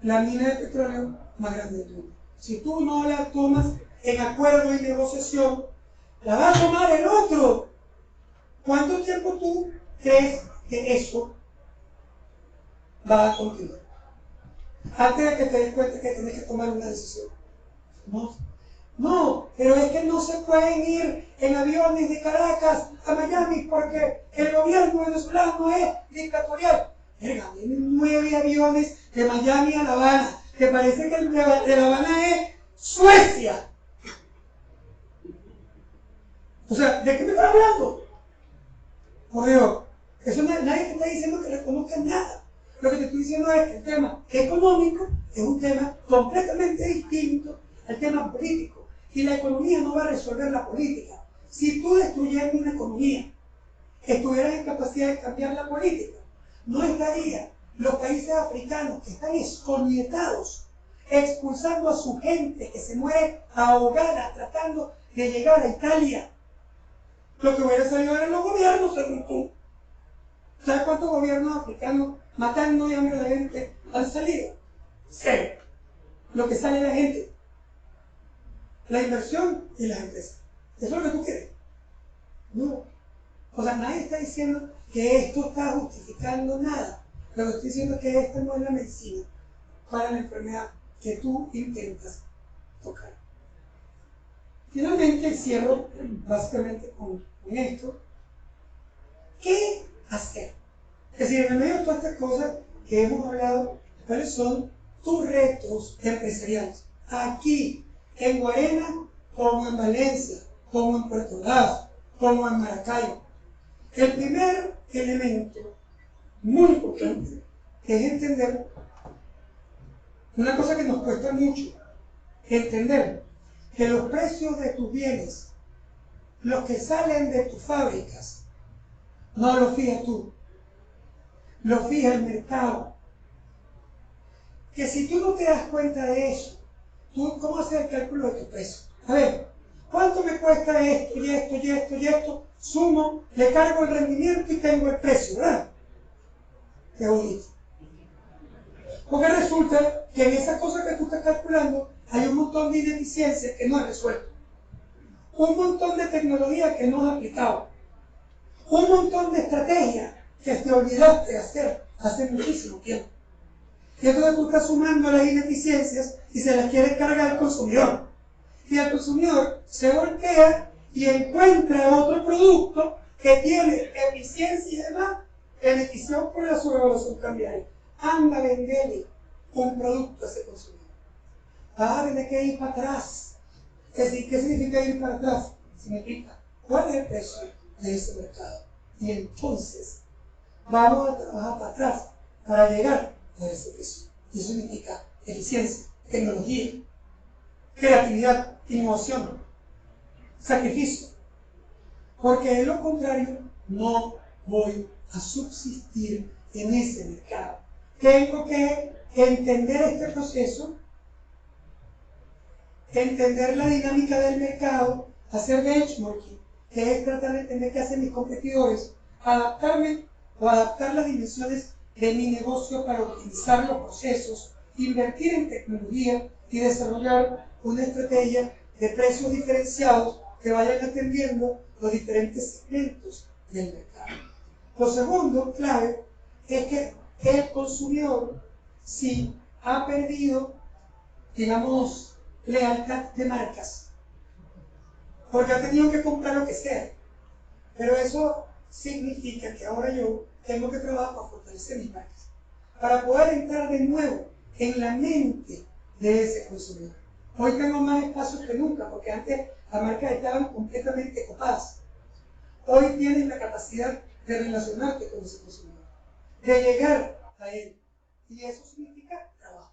La mina de petróleo más grande del mundo. Si tú no la tomas en acuerdo y negociación, la va a tomar el otro. ¿Cuánto tiempo tú crees que eso va a continuar? Antes de que te des cuenta que tienes que tomar una decisión. No, pero es que no se pueden ir en aviones de Caracas a Miami porque el gobierno venezolano es dictatorial. Venga, vienen 9 aviones de Miami a La Habana. ¿Te parece que el de La Habana es Suecia? O sea, ¿de qué me estás hablando? Por Dios, eso nadie te está diciendo que reconozcas nada. Lo que te estoy diciendo es que el tema económico es un tema completamente distinto al tema político. Y la economía no va a resolver la política. Si tú destruyendo una economía estuvieras en capacidad de cambiar la política, no estarían los países africanos que están escoñetados, expulsando a su gente que se muere ahogada tratando de llegar a Italia. Lo que hubiera salido eran los gobiernos, según tú. ¿Sabes cuántos gobiernos africanos matando y hambre a la gente han salido? 0. Lo que sale es la gente, la inversión y las empresas. ¿Eso es lo que tú quieres? No. O sea, nadie está diciendo que esto está justificando nada. Lo que estoy diciendo es que esta no es la medicina para la enfermedad que tú intentas tocar. Finalmente cierro básicamente con esto. ¿Qué hacer? Es decir, en medio de todas estas cosas que hemos hablado, ¿cuáles son tus retos empresariales? Aquí, en Guarena, como en Valencia, como en Puerto Lazo, como en Maracaibo. El primer elemento muy importante es entender una cosa que nos cuesta mucho, entender que los precios de tus bienes, los que salen de tus fábricas, no los fijas tú, los fija el mercado. Que si tú no te das cuenta de eso, ¿tú cómo haces el cálculo de tu precio? A ver, ¿cuánto me cuesta esto y esto y esto y esto? Sumo, le cargo el rendimiento y tengo el precio, ¿verdad? Qué bonito. Porque resulta que en esa cosa que tú estás calculando hay un montón de ineficiencias que no has resuelto. Un montón de tecnología que no has aplicado. Un montón de estrategias que te olvidaste de hacer hace muchísimo tiempo. Y entonces tú estás sumando las ineficiencias y se las quieres cargar al consumidor. Y el consumidor se voltea y encuentra otro producto que tiene eficiencia y demás, beneficio por la sobrevaluación cambiaria. Anda a venderle un producto a ese consumidor. Vas a tener que ir para atrás. ¿Qué significa ir para atrás? Significa cuál es el precio de ese mercado. Y entonces vamos a trabajar para atrás para llegar a ese precio. Y eso significa eficiencia, tecnología, creatividad, innovación, sacrificio. Porque de lo contrario no voy a subsistir en ese mercado. Tengo que entender este proceso, entender la dinámica del mercado, hacer benchmarking, que es tratar de entender qué hacen mis competidores, adaptarme o adaptar las dimensiones de mi negocio para optimizar los procesos, invertir en tecnología y desarrollar una estrategia de precios diferenciados que vayan atendiendo los diferentes segmentos del mercado. Lo segundo, clave, es que el consumidor sí ha perdido, digamos, lealtad de marcas, porque ha tenido que comprar lo que sea. Pero eso significa que ahora yo tengo que trabajar para fortalecer mis marcas, para poder entrar de nuevo en la mente de ese consumidor. Hoy tengo más espacios que nunca, porque antes las marcas estaban completamente copadas. Hoy tienes la capacidad de relacionarte con ese consumidor, de llegar a él. Y eso significa trabajo.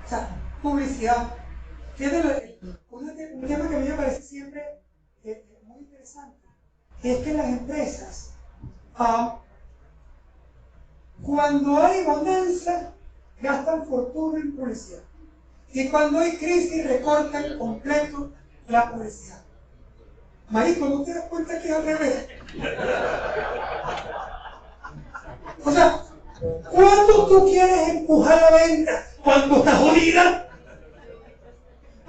O sea, publicidad. Fíjate, un tema que a mí me parece siempre muy interesante es que las empresas, cuando hay bonanza, gastan fortuna en publicidad. Y cuando hay crisis, recortan completo la publicidad. Marico, ¿no te das cuenta que es al revés? O sea, ¿cuándo tú quieres empujar la venta? ¿Cuando estás jodida?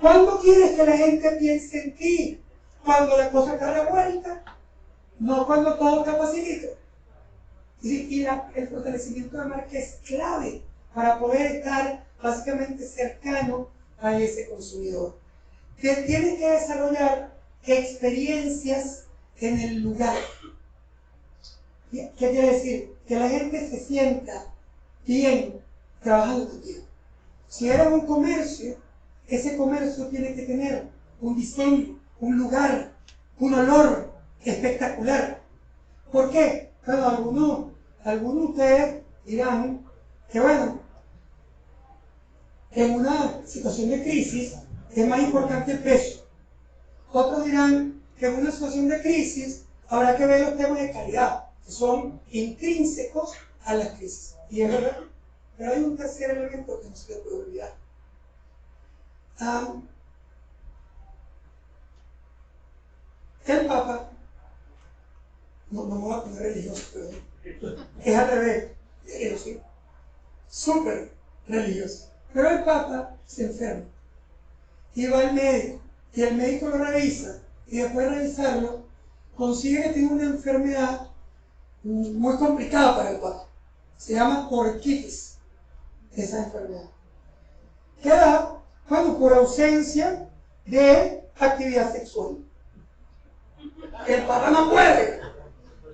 ¿Cuándo quieres que la gente piense en ti? ¿Cuando la cosa está revuelta? No cuando todo está pacífico. Y el fortalecimiento de marca es clave para poder estar básicamente cercano a ese consumidor. Tienes que desarrollar experiencias en el lugar. ¿Qué quiere decir? Que la gente se sienta bien trabajando contigo. Si eres un comercio, ese comercio tiene que tener un diseño, un lugar, un olor espectacular. ¿Por qué? Bueno, algunos de ustedes dirán que bueno, en una situación de crisis es más importante el precio. Otros dirán que en una situación de crisis habrá que ver los temas de calidad, que son intrínsecos a la crisis. Y es verdad. Pero hay un tercer elemento que no se puede olvidar. El Papa, no me voy a poner religioso, pero es al revés, ¿sí? Súper religioso. Pero el Papa se enferma y va al médico, y el médico lo revisa, y después de revisarlo, consigue que tiene una enfermedad muy complicada para el Papa. Se llama orquitis, esa enfermedad. Que da, bueno, por ausencia de actividad sexual. El Papa no puede.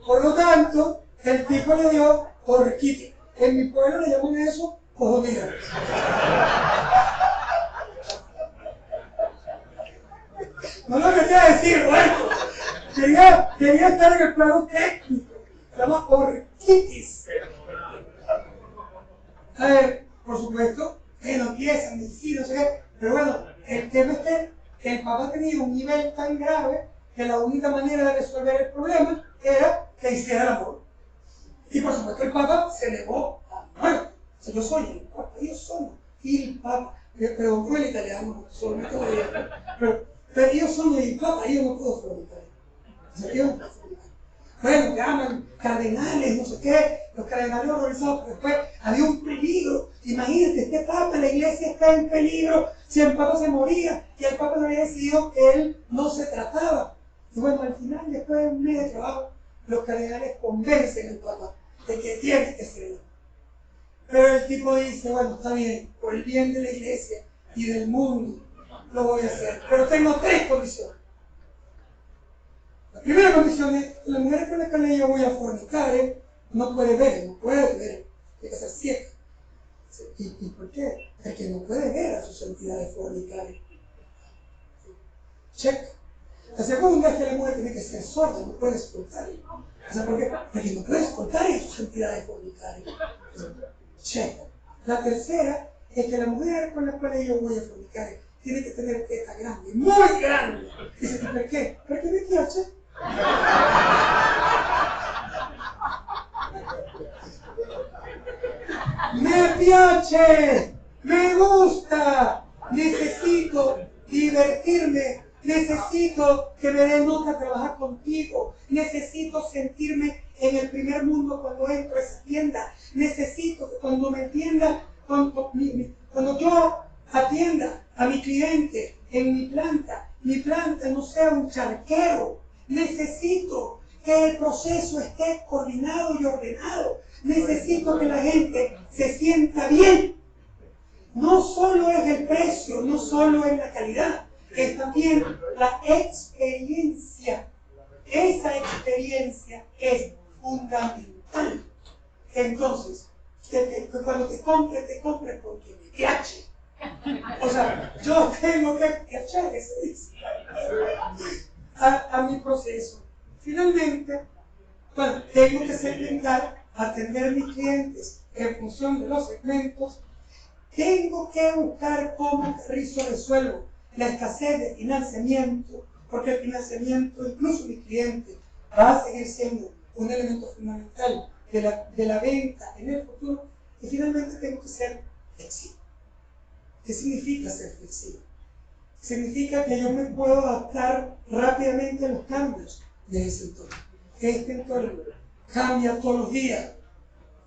Por lo tanto, el tipo le dio orquitis. En mi pueblo le llaman eso ojomira. No lo quería decir, bueno. Quería estar en el plano técnico. Se llama orquitis. A ver, por supuesto, que no empieza, medicina, no sé qué. Pero bueno, el tema es que el Papa tenía un nivel tan grave que la única manera de resolver el problema era que hiciera el amor. Y por supuesto el Papa se elevó a muerte. O sea, yo soy el Papa, yo soy el Papa. Pero no el italiano, solamente lo digo. Pero yo soy el Papa, yo no puedo fornicar. O sea, yo no puedo fornicar. Bueno, llaman cardenales, no sé qué, los cardenales horrorizados, pero después había un peligro. Imagínate, este Papa, la iglesia está en peligro. Si el Papa se moría y el Papa no había decidido que él no se trataba. Y bueno, al final, después de un mes de trabajo, los cardenales convencen al Papa de que tiene que ser él. Pero el tipo dice, bueno, está bien, por el bien de la iglesia y del mundo, lo voy a hacer. Pero tengo 3 condiciones. La primera condición es que la mujer con la que yo voy a fornicar no puede ver, tiene que ser ciega. ¿Y por qué? Porque no puede ver a su santidad de fornicar. Check. La segunda es que la mujer tiene que ser sorda, no puede escuchar. O sea, ¿por qué? Porque no puede escuchar a su santidad de fornicar. Check. La tercera es que la mujer con la cual yo voy a fornicar tiene que tener teta grande, muy grande. Dice, ¿por qué? Porque me piace. Me piace, me gusta, necesito divertirme, necesito que me dé nota trabajar contigo, necesito sentirme en el primer mundo cuando entro a esa tienda, necesito que cuando me atienda, cuando yo atienda a mi cliente en mi planta no sea un charquero, necesito que el proceso esté coordinado y ordenado. Necesito que la gente se sienta bien. No solo es el precio, no solo es la calidad, es también la experiencia. Esa experiencia es fundamental. Entonces, que cuando te compre porque me piace. O sea, yo tengo que piachar, eso dice, a mi proceso. Finalmente, bueno, tengo que intentar atender a mis clientes en función de los segmentos. Tengo que buscar cómo resuelvo la escasez de financiamiento, porque el financiamiento, incluso mi cliente, va a seguir siendo un elemento fundamental de la venta en el futuro. Y finalmente tengo que ser flexible. ¿Qué significa ser flexible? significa que yo me puedo adaptar rápidamente a los cambios de ese entorno. Este entorno cambia todos los días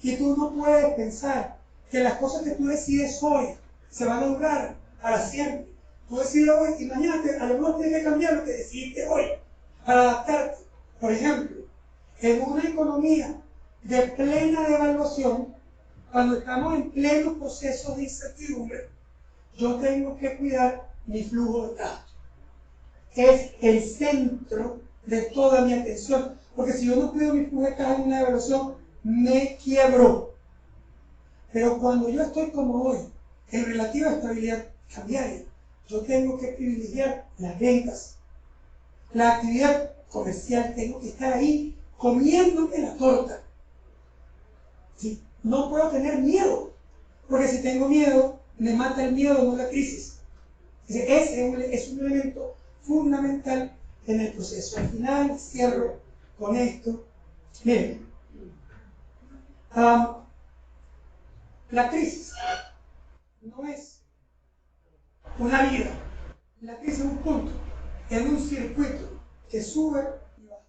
y tú no puedes pensar que las cosas que tú decides hoy se van a durar para siempre. Tú decides hoy y mañana a lo mejor tienes que cambiar lo que decidiste hoy para adaptarte. Por ejemplo, en una economía de plena devaluación, cuando estamos en plenos procesos de incertidumbre, yo tengo que cuidar mi flujo de caja. Es el centro de toda mi atención, porque si yo no cuido mi flujo de caja en una devaluación, me quiebro. Pero cuando yo estoy como hoy, en relativa estabilidad cambiaria, yo tengo que privilegiar las ventas, la actividad comercial, tengo que estar ahí comiéndome la torta. ¿Sí? No puedo tener miedo, porque si tengo miedo, me mata el miedo, no la crisis. Ese es un elemento fundamental en el proceso. Al final, cierro con esto. Miren, la crisis no es una vida. La crisis es un punto en un circuito que sube y baja.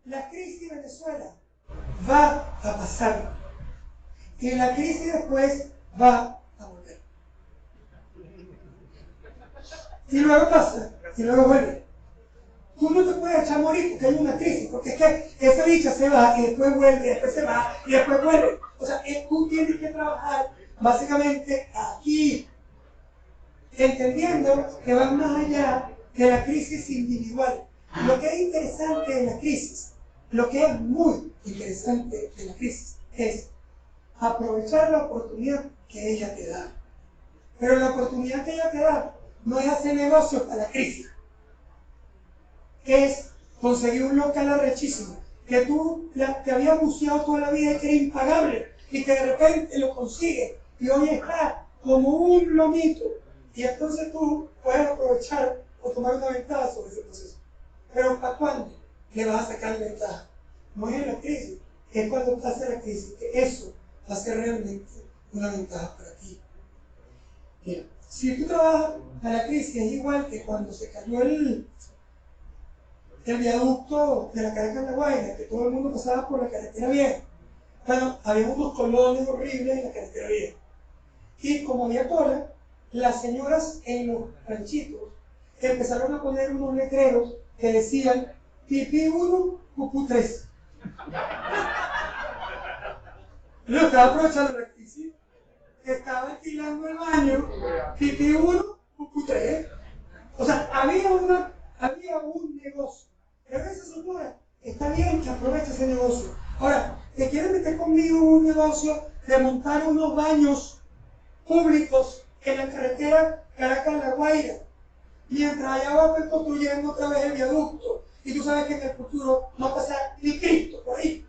La crisis de Venezuela va a pasar y la crisis después va a volver. Y luego pasa y luego vuelve. Tú no te puedes echar a morir porque hay una crisis, porque es que esa dicha se va y después vuelve, y después se va y después vuelve. O sea, tú tienes que trabajar básicamente aquí, entendiendo que va más allá de la crisis individual. Lo que es interesante de la crisis, lo que es muy interesante de la crisis, es aprovechar la oportunidad que ella te da. Pero la oportunidad que ella te da no es hacer negocios para la crisis, es conseguir un local arrechísimo que tú te habías buceado toda la vida y que era impagable y que de repente lo consigues y hoy está como un lomito y entonces tú puedes aprovechar o tomar una ventaja sobre ese proceso. Pero ¿para cuándo le vas a sacar ventaja? No es en la crisis, es cuando pasa la crisis que eso va a ser realmente una ventaja para ti. Mira, si tú trabajas a la crisis es igual que cuando se cayó el viaducto de la Caracas La Guaira, que todo el mundo pasaba por la carretera vieja. Bueno, había unos colones horribles en la carretera vieja. Y como había cola, las señoras en los ranchitos empezaron a poner unos letreros que decían pipí 1, pupú 3. Yo estaba aprovechando la crisis, estaba alquilando el baño, pipí 1, pupú 3. O sea, había un negocio. Pero esa señora está bien que aproveche ese negocio. Ahora, ¿te quieres meter conmigo en un negocio de montar unos baños públicos en la carretera Caracas-La Guaira? Mientras allá va construyendo otra vez el viaducto. Y tú sabes que en el futuro no pasa ni Cristo por ahí.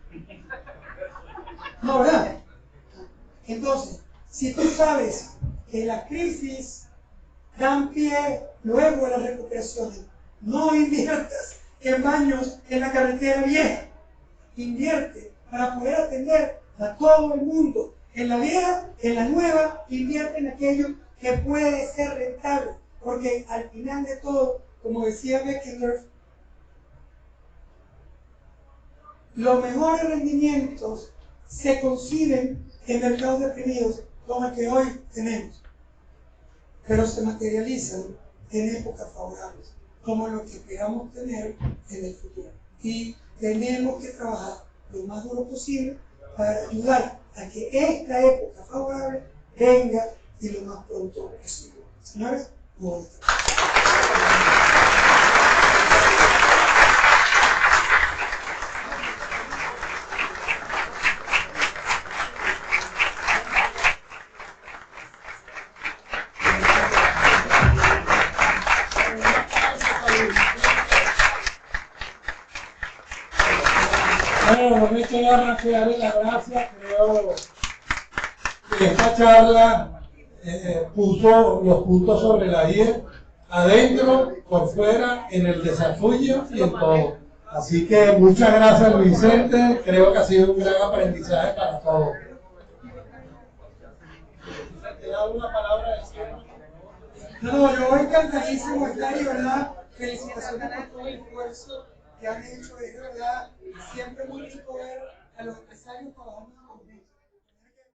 No, ¿verdad? Entonces, si tú sabes que las crisis dan pie luego a las recuperaciones, no inviertas en baños en la carretera vieja. Invierte para poder atender a todo el mundo. En la vieja, en la nueva, invierte en aquello que puede ser rentable. Porque al final de todo, como decía Beckerer, los mejores rendimientos se consiguen en mercados deprimidos como el que hoy tenemos, pero se materializan en épocas favorables, como lo que esperamos tener en el futuro. Y tenemos que trabajar lo más duro posible para ayudar a que esta época favorable venga y lo más pronto posible. Señores, buenas tardes. Bueno, no me queda más que darle las gracias. Creo que esta charla puso los puntos sobre la I, adentro, por fuera, en el desarrollo y en todo. Así que muchas gracias, Luis Vicente. Creo que ha sido un gran aprendizaje para todos. ¿Te da una palabra de cierre? No, yo encantadísimo de estar y verdad, felicitaciones por todo el esfuerzo que han hecho, es de verdad siempre muy rico ver a los empresarios trabajando en conjunto.